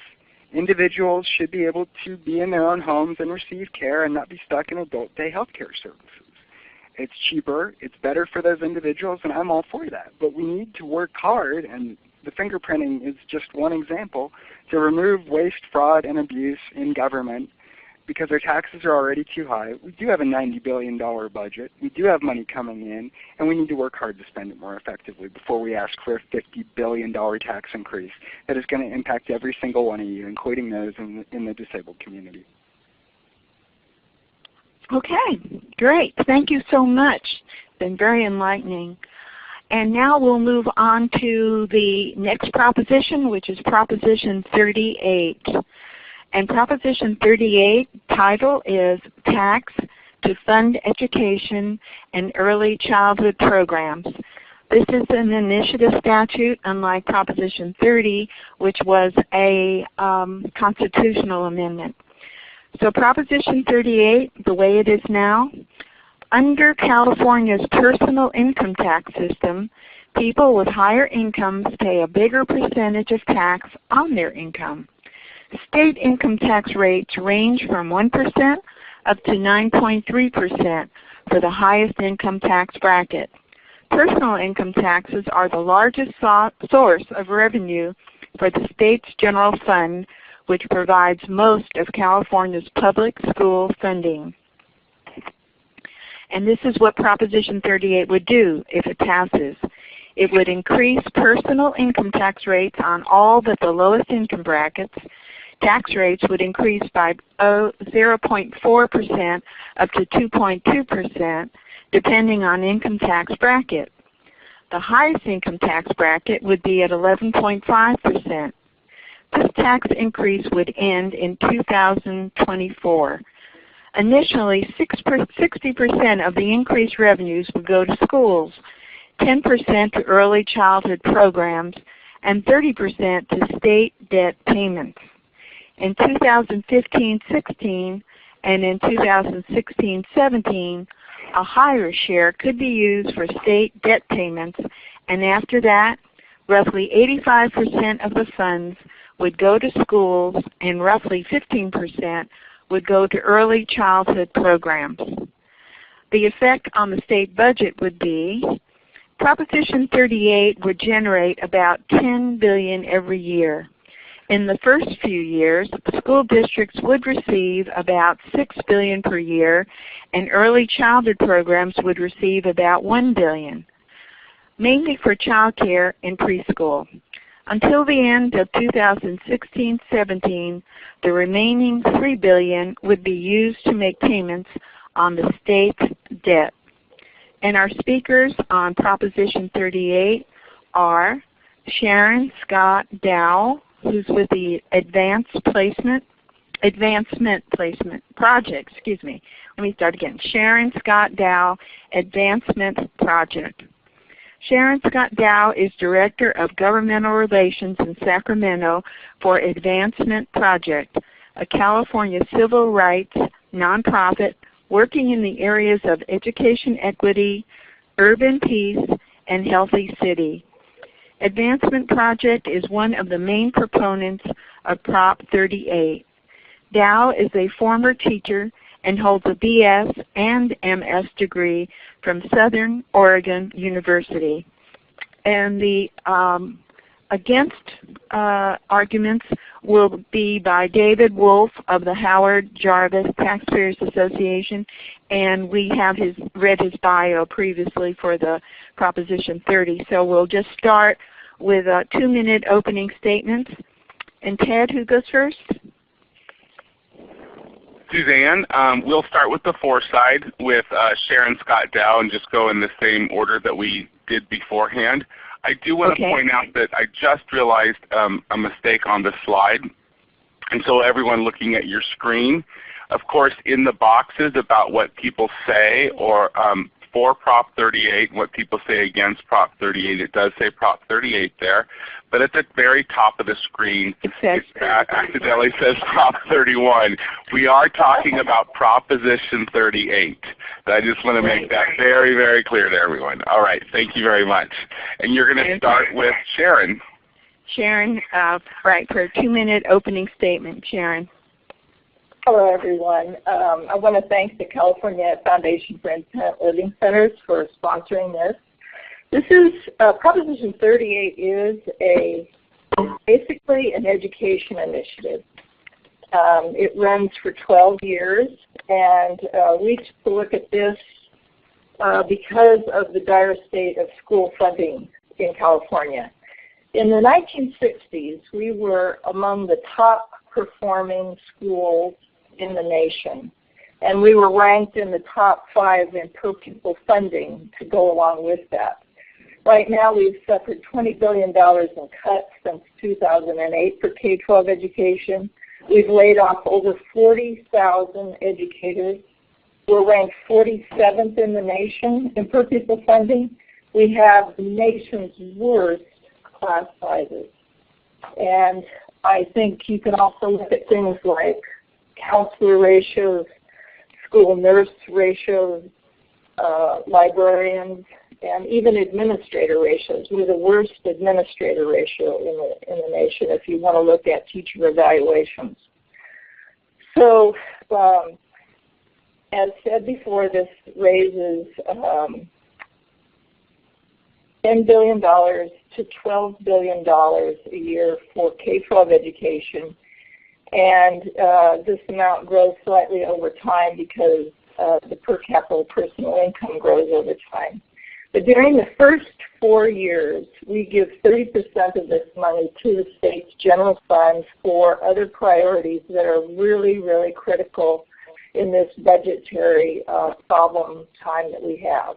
Individuals should be able to be in their own homes and receive care and not be stuck in adult day health care services. It's cheaper, it's better for those individuals, and I'm all for that. But we need to work hard, and the fingerprinting is just one example, to remove waste, fraud, and abuse in government because our taxes are already too high. We do have a $90 billion budget. We do have money coming in, and we need to work hard to spend it more effectively before we ask for a $50 billion tax increase that is going to impact every single one of you, including those in the disabled community. Okay, great. Thank you so much. It's been very enlightening. And now we'll move on to the next proposition, which is Proposition 38. And Proposition 38 title is Tax to Fund Education and Early Childhood Programs. This is an initiative statute, unlike Proposition 30, which was a constitutional amendment. So Proposition 38, the way it is now, under California's personal income tax system, people with higher incomes pay a bigger percentage of tax on their income. State income tax rates range from 1% up to 9.3% for the highest income tax bracket. Personal income taxes are the largest source of revenue for the state's general fund, which provides most of California's public school funding. And this is what Proposition 38 would do if it passes. It would increase personal income tax rates on all but the lowest income brackets. Tax rates would increase by 0.4% up to 2.2%, depending on income tax bracket. The highest income tax bracket would be at 11.5%. This tax increase would end in 2024. Initially, 60% of the increased revenues would go to schools, 10% to early childhood programs, and 30% to state debt payments. In 2015-16 and in 2016-17, a higher share could be used for state debt payments, and after that, roughly 85% of the funds would go to schools and roughly 15% would go to early childhood programs. The effect on the state budget would be Proposition 38 would generate about $10 billion every year. In the first few years, school districts would receive about $6 billion per year, and early childhood programs would receive about $1 billion, mainly for child care and preschool. Until the end of 2016-17, the remaining $3 billion would be used to make payments on the state's debt. And our speakers on Proposition 38 are Sharon Scott Dow, who's with the Advancement Placement Project, Sharon Scott Dow, Advancement Project. Sharon Scott Dow is Director of Governmental Relations in Sacramento for Advancement Project, a California civil rights nonprofit working in the areas of education equity, urban peace, and healthy city. Advancement Project is one of the main proponents of Prop 38. Dow is a former teacher and holds a BS and MS degree from Southern Oregon University. And the against arguments will be by David Wolf of the Howard Jarvis Taxpayers Association, and we have read his bio previously for the Proposition 30. So we'll just start with 2-minute opening statements. And Ted, who goes first? Suzanne, we'll start with the for side with Sharon Scott Dow and just go in the same order that we did beforehand. I do want to point out that I just realized a mistake on the slide. And so everyone looking at your screen, of course in the boxes about what people say or for Prop 38, what people say against Prop 38, it does say Prop 38 there. But at the very top of the screen, it accidentally says Prop 31. We are talking about Proposition 38. I just want to make that very, very clear to everyone. All right, thank you very much. And you're going to start with Sharon. Sharon, right, for a 2-minute opening statement. Sharon. Hello, everyone. I want to thank the California Foundation for Independent Living Centers for sponsoring this. This is Proposition 38 is basically an education initiative. It runs for 12 years, and we took a look at this because of the dire state of school funding in California. In the 1960s, we were among the top performing schools in the nation, and we were ranked in the top 5 in per pupil funding to go along with that. Right now we've suffered $20 billion in cuts since 2008 for K-12 education. We've laid off over 40,000 educators. We're ranked 47th in the nation in per pupil funding. We have the nation's worst class sizes. And I think you can also look at things like counselor ratios, school nurse ratios, librarians, and even administrator ratios. We're the worst administrator ratio in the nation if you want to look at teacher evaluations. So, as said before, this raises $10 billion to $12 billion a year for K-12 education. And this amount grows slightly over time because the per capita personal income grows over time. But during the first 4 years, we give 30% of this money to the state's general funds for other priorities that are really, really critical in this budgetary problem time that we have.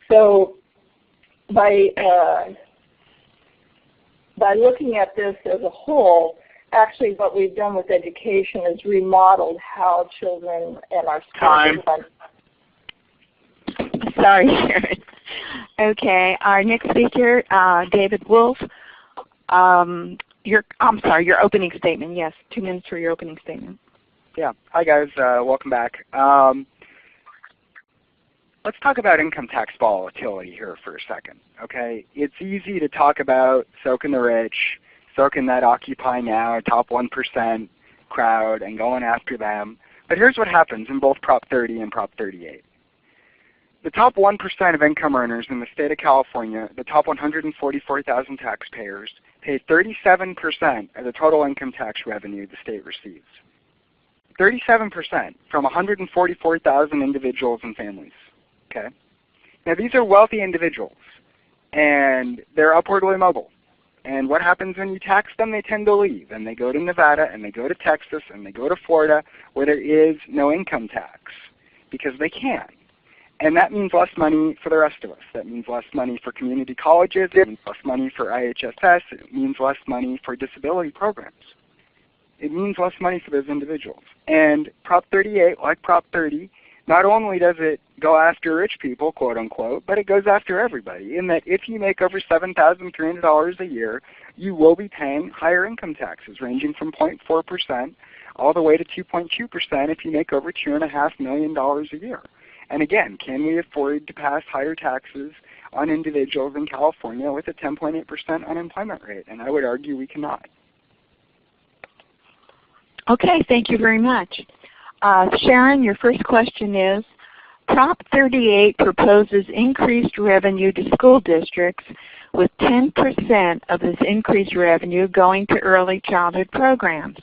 So by looking at this as a whole, actually what we've done with education is remodeled how children and our schools are funded. Sorry, Sharon. Okay, our next speaker, David Wolf. Your opening statement. Yes, 2 minutes for your opening statement. Yeah. Hi, guys. Welcome back. Let's talk about income tax volatility here for a second. Okay, it's easy to talk about soaking the rich, soaking that Occupy Now, top 1% crowd, and going after them. But here's what happens in both Prop 30 and Prop 38. The top 1% of income earners in the state of California, the top 144,000 taxpayers, pay 37% of the total income tax revenue the state receives. 37% from 144,000 individuals and families. Okay? Now these are wealthy individuals, and they're upwardly mobile. And what happens when you tax them? They tend to leave, and they go to Nevada, and they go to Texas, and they go to Florida, where there is no income tax, because they can. And that means less money for the rest of us. That means less money for community colleges. It means less money for IHSS. It means less money for disability programs. It means less money for those individuals. And Prop 38, like Prop 30, not only does it go after rich people, quote unquote, but it goes after everybody, in that if you make over $7,300 a year, you will be paying higher income taxes, ranging from 0.4% all the way to 2.2% if you make over $2.5 million a year. And again, can we afford to pass higher taxes on individuals in California with a 10.8% unemployment rate? And I would argue we cannot. Okay, thank you very much. Sharon, your first question is, Prop 38 proposes increased revenue to school districts with 10% of this increased revenue going to early childhood programs.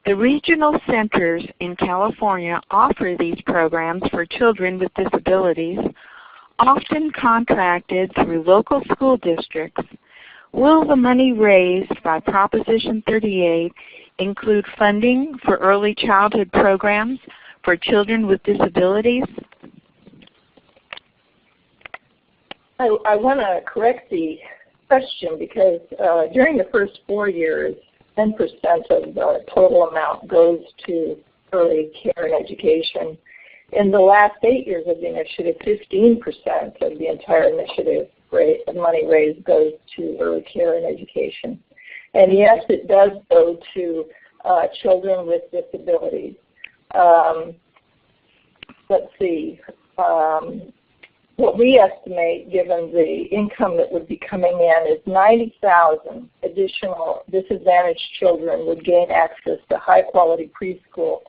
The regional centers in California offer these programs for children with disabilities, often contracted through local school districts. Will the money raised by Proposition 38 include funding for early childhood programs for children with disabilities? I want to correct the question because during the first 4 years, 10% of the total amount goes to early care and education. In the last 8 years of the initiative, 15% of the entire initiative money raised goes to early care and education. And yes, it does go to children with disabilities. Let's see. What we estimate, given the income that would be coming in, is 90,000 additional disadvantaged children would gain access to high-quality preschool,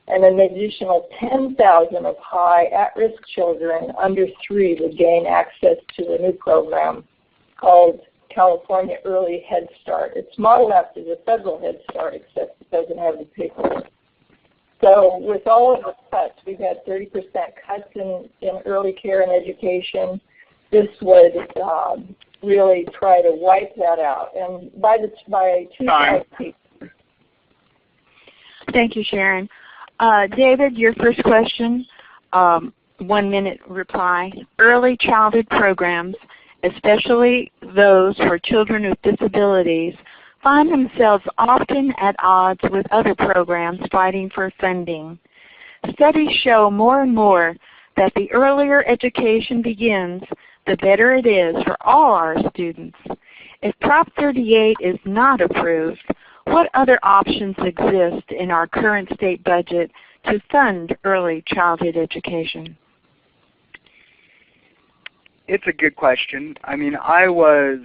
and an additional 10,000 of high at-risk children under 3 would gain access to a new program called California Early Head Start. It's modeled after the federal Head Start, except it doesn't have the paperwork. So with all of the cuts, we've had 30% cuts in early care and education. This would really try to wipe that out. And by 2000. Thank you, Sharon. David, your first question, 1-minute reply. Early childhood programs, especially those for children with disabilities, find themselves often at odds with other programs fighting for funding. Studies show more and more that the earlier education begins, the better it is for all our students. If Prop 38 is not approved, what other options exist in our current state budget to fund early childhood education? It's a good question. I mean, I was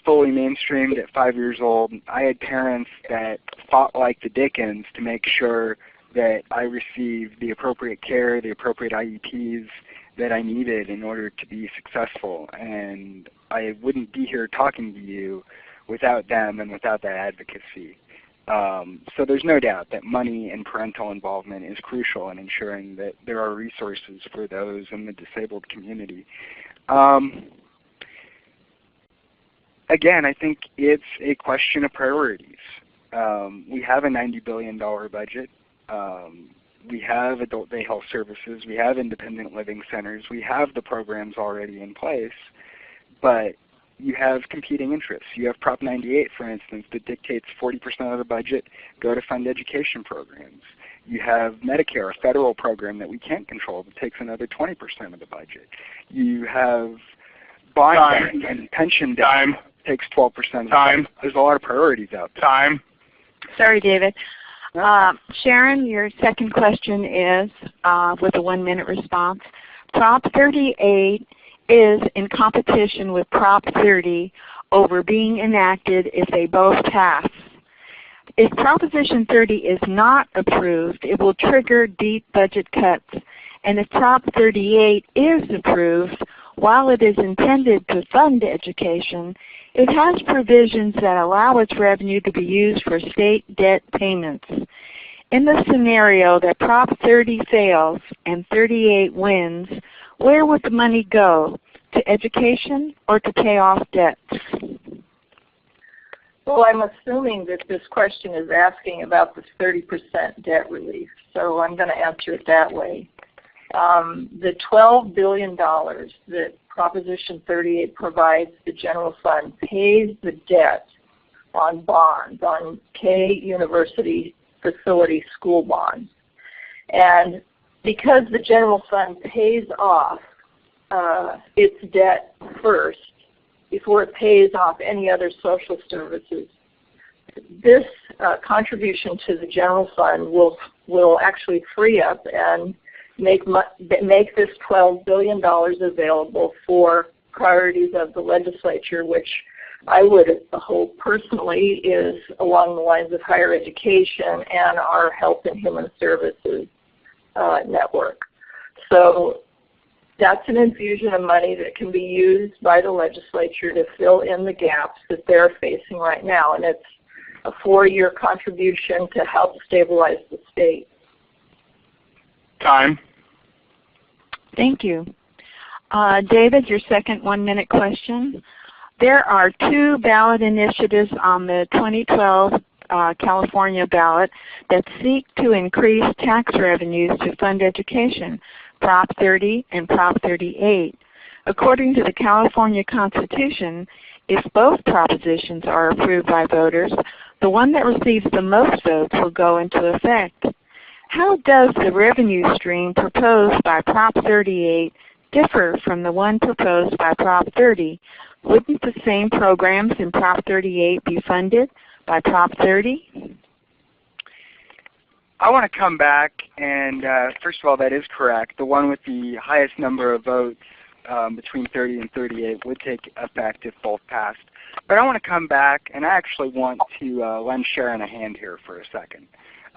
fully mainstreamed at 5 years old. I had parents that fought like the Dickens to make sure that I received the appropriate care, the appropriate IEPs that I needed in order to be successful. And I wouldn't be here talking to you without them and without that advocacy. So there's no doubt that money and parental involvement is crucial in ensuring that there are resources for those in the disabled community. Again, I think it's a question of priorities. We have a $90 billion budget. We have adult day health services. We have independent living centers. We have the programs already in place, but you have competing interests. You have Prop 98, for instance, that dictates 40% of the budget go to fund education programs. You have Medicare, a federal program that we can't control that takes another 20% of the budget. You have bond and pension debt takes 12% of the budget. There's a lot of priorities out there. Sorry, David. Sharon, your second question is, with a 1-minute response. Prop 38 is in competition with Prop 30 over being enacted if they both pass. If Proposition 30 is not approved, it will trigger deep budget cuts. And if Prop 38 is approved, while it is intended to fund education, it has provisions that allow its revenue to be used for state debt payments. In the scenario that Prop 30 fails and 38 wins, where would the money go? To education or to pay off debts? Well, I'm assuming that this question is asking about the 30% debt relief, so I'm going to answer it that way. The $12 billion that Proposition 38 provides the general fund pays the debt on bonds, on K University facility school bonds. And because the general fund pays off its debt first before it pays off any other social services, this contribution to the general fund will actually free up and make this $12 billion available for priorities of the legislature, which I would hope personally is along the lines of higher education and our Health and Human Services network. So that's an infusion of money that can be used by the legislature to fill in the gaps that they're facing right now. And it's a 4-year contribution to help stabilize the state. Time. Thank you. David, your second 1-minute question. There are 2 ballot initiatives on the 2012 California ballot that seek to increase tax revenues to fund education, Prop 30 and Prop 38. According to the California Constitution, if both propositions are approved by voters, the one that receives the most votes will go into effect. How does the revenue stream proposed by Prop 38 differ from the one proposed by Prop 30? Wouldn't the same programs in Prop 38 be funded by Prop 30? I want to come back and first of all, that is correct. The one with the highest number of votes between 30 and 38 would take effect if both passed. But I want to come back and I actually want to lend Sharon a hand here for a second.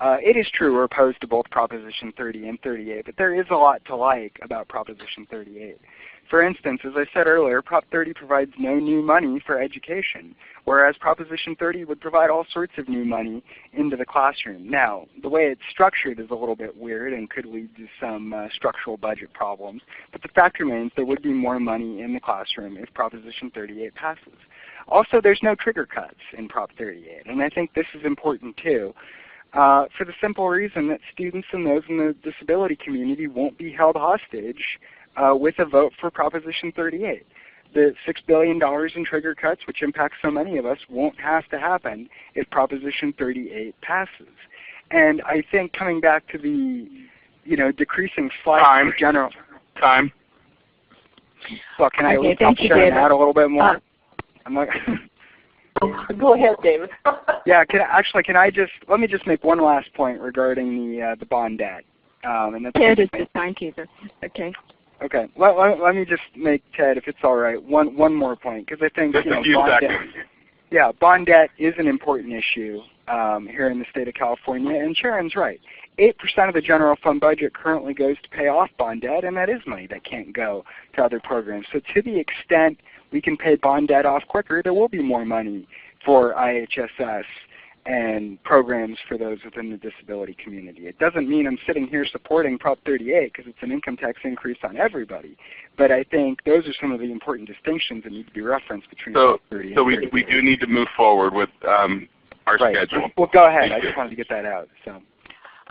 It is true we're opposed to both Proposition 30 and 38, but there is a lot to like about Proposition 38. For instance, as I said earlier, Prop 30 provides no new money for education, whereas Proposition 30 would provide all sorts of new money into the classroom. Now, the way it's structured is a little bit weird and could lead to some structural budget problems, but the fact remains there would be more money in the classroom if Proposition 38 passes. Also, there's no trigger cuts in Prop 38, and I think this is important too. For the simple reason that students and those in the disability community won't be held hostage with a vote for Proposition 38. The $6 billion in trigger cuts, which impact so many of us, won't have to happen if Proposition 38 passes. And I think coming back to the decreasing slide of general time. Well, can I help Sharon out a little bit more? I'm not Go ahead, David. Yeah, let me just make one last point regarding the bond debt. And that's Ted is the timekeeper. Okay. Okay. Let me just make, Ted, if it's all right, one more point, because I think bond debt is an important issue here in the state of California, and Sharon's right. 8% of the general fund budget currently goes to pay off bond debt, and that is money that can't go to other programs. So to the extent we can pay bond debt off quicker, there will be more money for IHSS and programs for those within the disability community. It doesn't mean I'm sitting here supporting Prop 38 because it's an income tax increase on everybody. But I think those are some of the important distinctions that need to be referenced between Prop 30 and 38. So we do need to move forward with our schedule. Well, go ahead. I just wanted to get that out. So.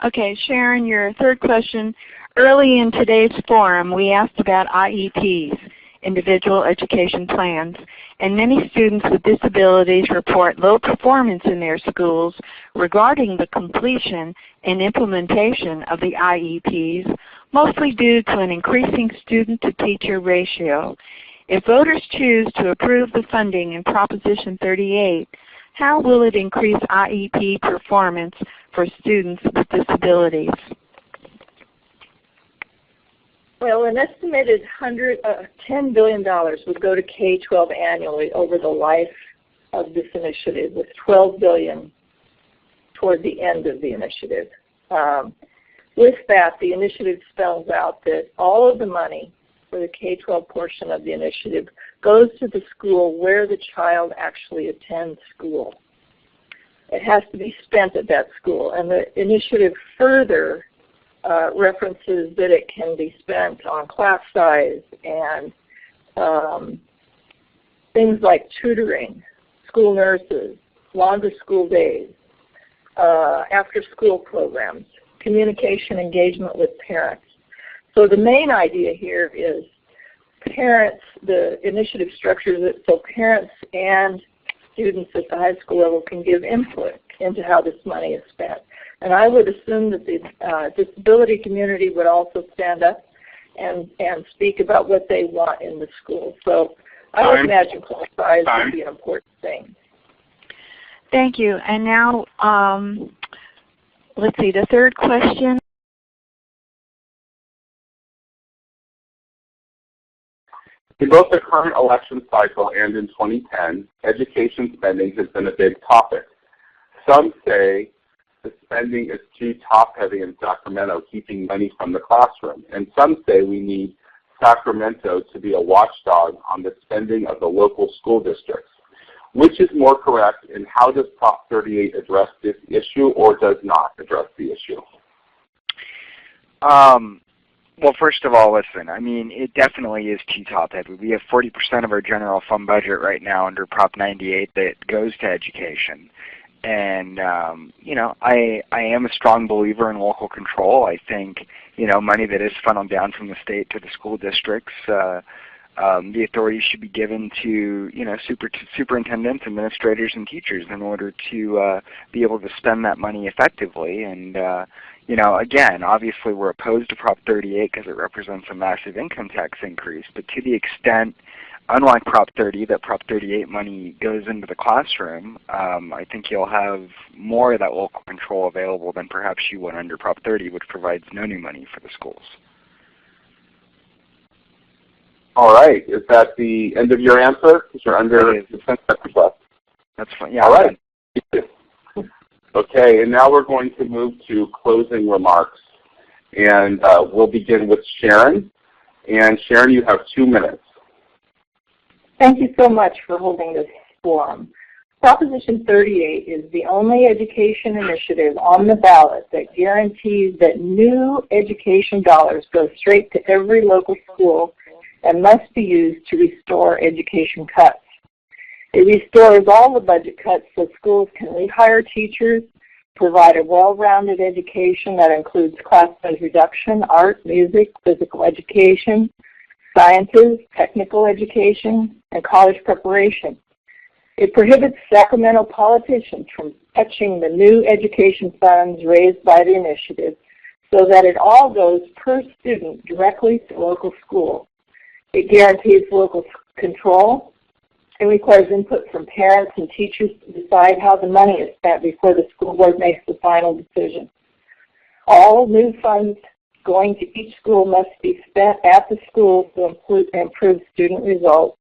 Okay, Sharon, your third question. Early in today's forum, we asked about IEPs, individual education plans, and many students with disabilities report low performance in their schools regarding the completion and implementation of the IEPs, mostly due to an increasing student-to-teacher ratio. If voters choose to approve the funding in Proposition 38, how will it increase IEP performance for students with disabilities? Well, an estimated $10 billion would go to K-12 annually over the life of this initiative, with $12 billion toward the end of the initiative. With that, the initiative spells out that all of the money for the K-12 portion of the initiative goes to the school where the child actually attends school. It has to be spent at that school, and the initiative further references that it can be spent on class size and things like tutoring, school nurses, longer school days, after-school programs, communication engagement with parents. So the main idea here is parents, the initiative structures it so parents and students at the high school level can give input into how this money is spent. And I would assume that the disability community would also stand up and speak about what they want in the school. So I would imagine class size would be an important thing. Thank you. And now, let's see, the third question. In both the current election cycle and in 2010, education spending has been a big topic. Some say the spending is too top-heavy in Sacramento, keeping money from the classroom. And some say we need Sacramento to be a watchdog on the spending of the local school districts. Which is more correct, and how does Prop 38 address this issue or does not address the issue? Well, first of all, listen, I mean, it definitely is too top-heavy. We have 40% of our general fund budget right now under Prop 98 that goes to education. And, you know, I am a strong believer in local control. I think, you know, money that is funneled down from the state to the school districts The authority should be given to superintendents, administrators, and teachers in order to be able to spend that money effectively. And again, obviously we're opposed to Prop 38 because it represents a massive income tax increase. But to the extent, unlike Prop 30, that Prop 38 money goes into the classroom, I think you'll have more of that local control available than perhaps you would under Prop 30, which provides no new money for the schools. All right. Is that the end of your answer? Because you're under the 10 seconds left. That's fine. Yeah. All right. Okay, and now we're going to move to closing remarks. And we'll begin with Sharon. And Sharon, you have 2 minutes. Thank you so much for holding this forum. Proposition 38 is the only education initiative on the ballot that guarantees that new education dollars go straight to every local school and must be used to restore education cuts. It restores all the budget cuts so schools can rehire teachers, provide a well-rounded education that includes class size reduction, art, music, physical education, sciences, technical education, and college preparation. It prohibits Sacramento politicians from touching the new education funds raised by the initiative so that it all goes per student directly to local schools. It guarantees local control. It requires input from parents and teachers to decide how the money is spent before the school board makes the final decision. All new funds going to each school must be spent at the school to improve student results.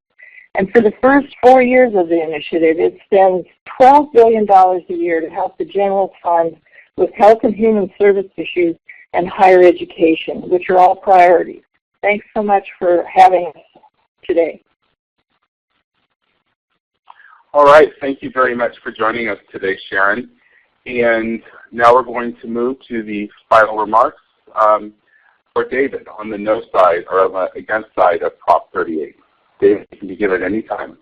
And for the first 4 years of the initiative, it spends $12 billion a year to help the general fund with health and human service issues and higher education, which are all priorities. Thanks so much for having us today. All right. Thank you very much for joining us today, Sharon. And now we're going to move to the final remarks for David on the no side or on the against side of Prop 38. David, you can begin at any time.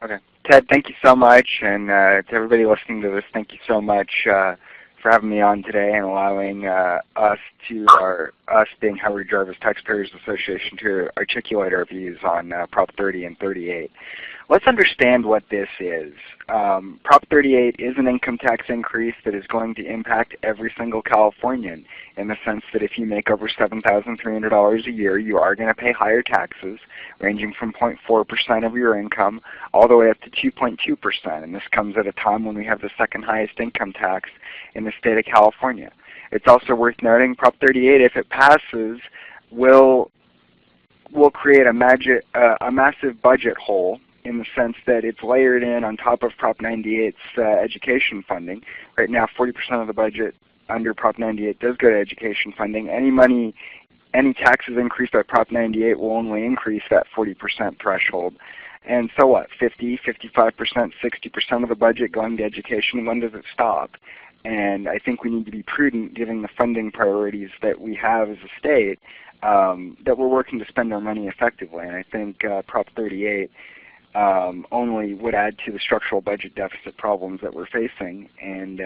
Okay. Ted, thank you so much. And to everybody listening to this, thank you so much for having me on today and allowing us being Howard Jarvis Taxpayers Association to articulate our views on Prop 30 and 38. Let's understand what this is. Prop 38 is an income tax increase that is going to impact every single Californian in the sense that if you make over $7,300 a year, you are going to pay higher taxes ranging from 0.4% of your income all the way up to 2.2%. And this comes at a time when we have the second highest income tax in the state of California. It's also worth noting Prop 38, if it passes, will create a massive budget hole in the sense that it's layered in on top of Prop 98's education funding. Right now, 40% of the budget under Prop 98 does go to education funding. Any taxes increased by Prop 98 will only increase that 40% threshold. And so what, 50, 55%, 60% of the budget going to education, when does it stop? And I think we need to be prudent given the funding priorities that we have as a state, that we're working to spend our money effectively. And I think Prop 38 only would add to the structural budget deficit problems that we're facing and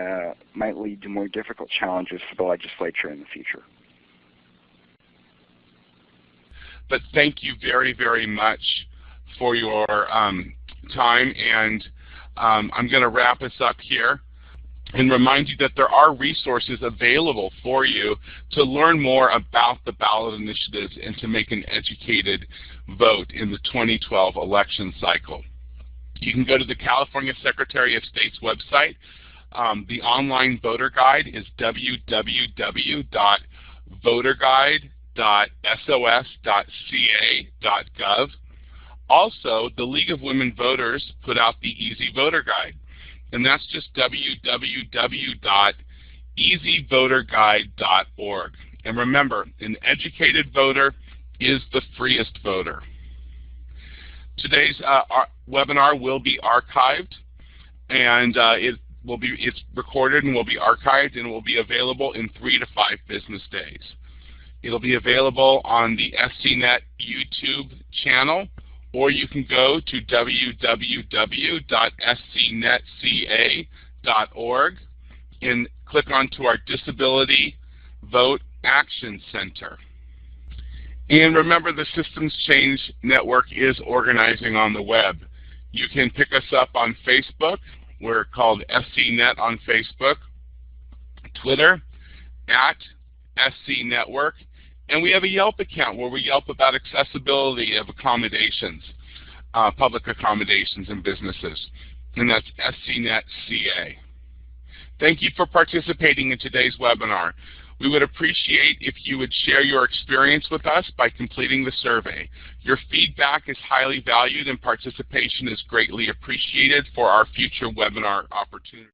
might lead to more difficult challenges for the legislature in the future. But thank you very, very much for your time, and I'm going to wrap us up here and remind you that there are resources available for you to learn more about the ballot initiatives and to make an educated vote in the 2012 election cycle. You can go to the California Secretary of State's website. The online voter guide is www.voterguide.sos.ca.gov. Also, the League of Women Voters put out the Easy Voter Guide, and that's just www.easyvoterguide.org. And remember, an educated voter is the freest voter. Today's webinar will be archived, and it's recorded and will be archived and will be available in 3 to 5 business days. It'll be available on the SCNet YouTube channel, or you can go to www.scnetca.org and click onto our Disability Vote Action Center. And remember, the Systems Change Network is organizing on the web. You can pick us up on Facebook. We're called SCNet on Facebook, Twitter, @SCNetwork, and we have a Yelp account where we Yelp about accessibility of accommodations, public accommodations in businesses, and that's SCNetCA. Thank you for participating in today's webinar. We would appreciate if you would share your experience with us by completing the survey. Your feedback is highly valued and participation is greatly appreciated for our future webinar opportunities.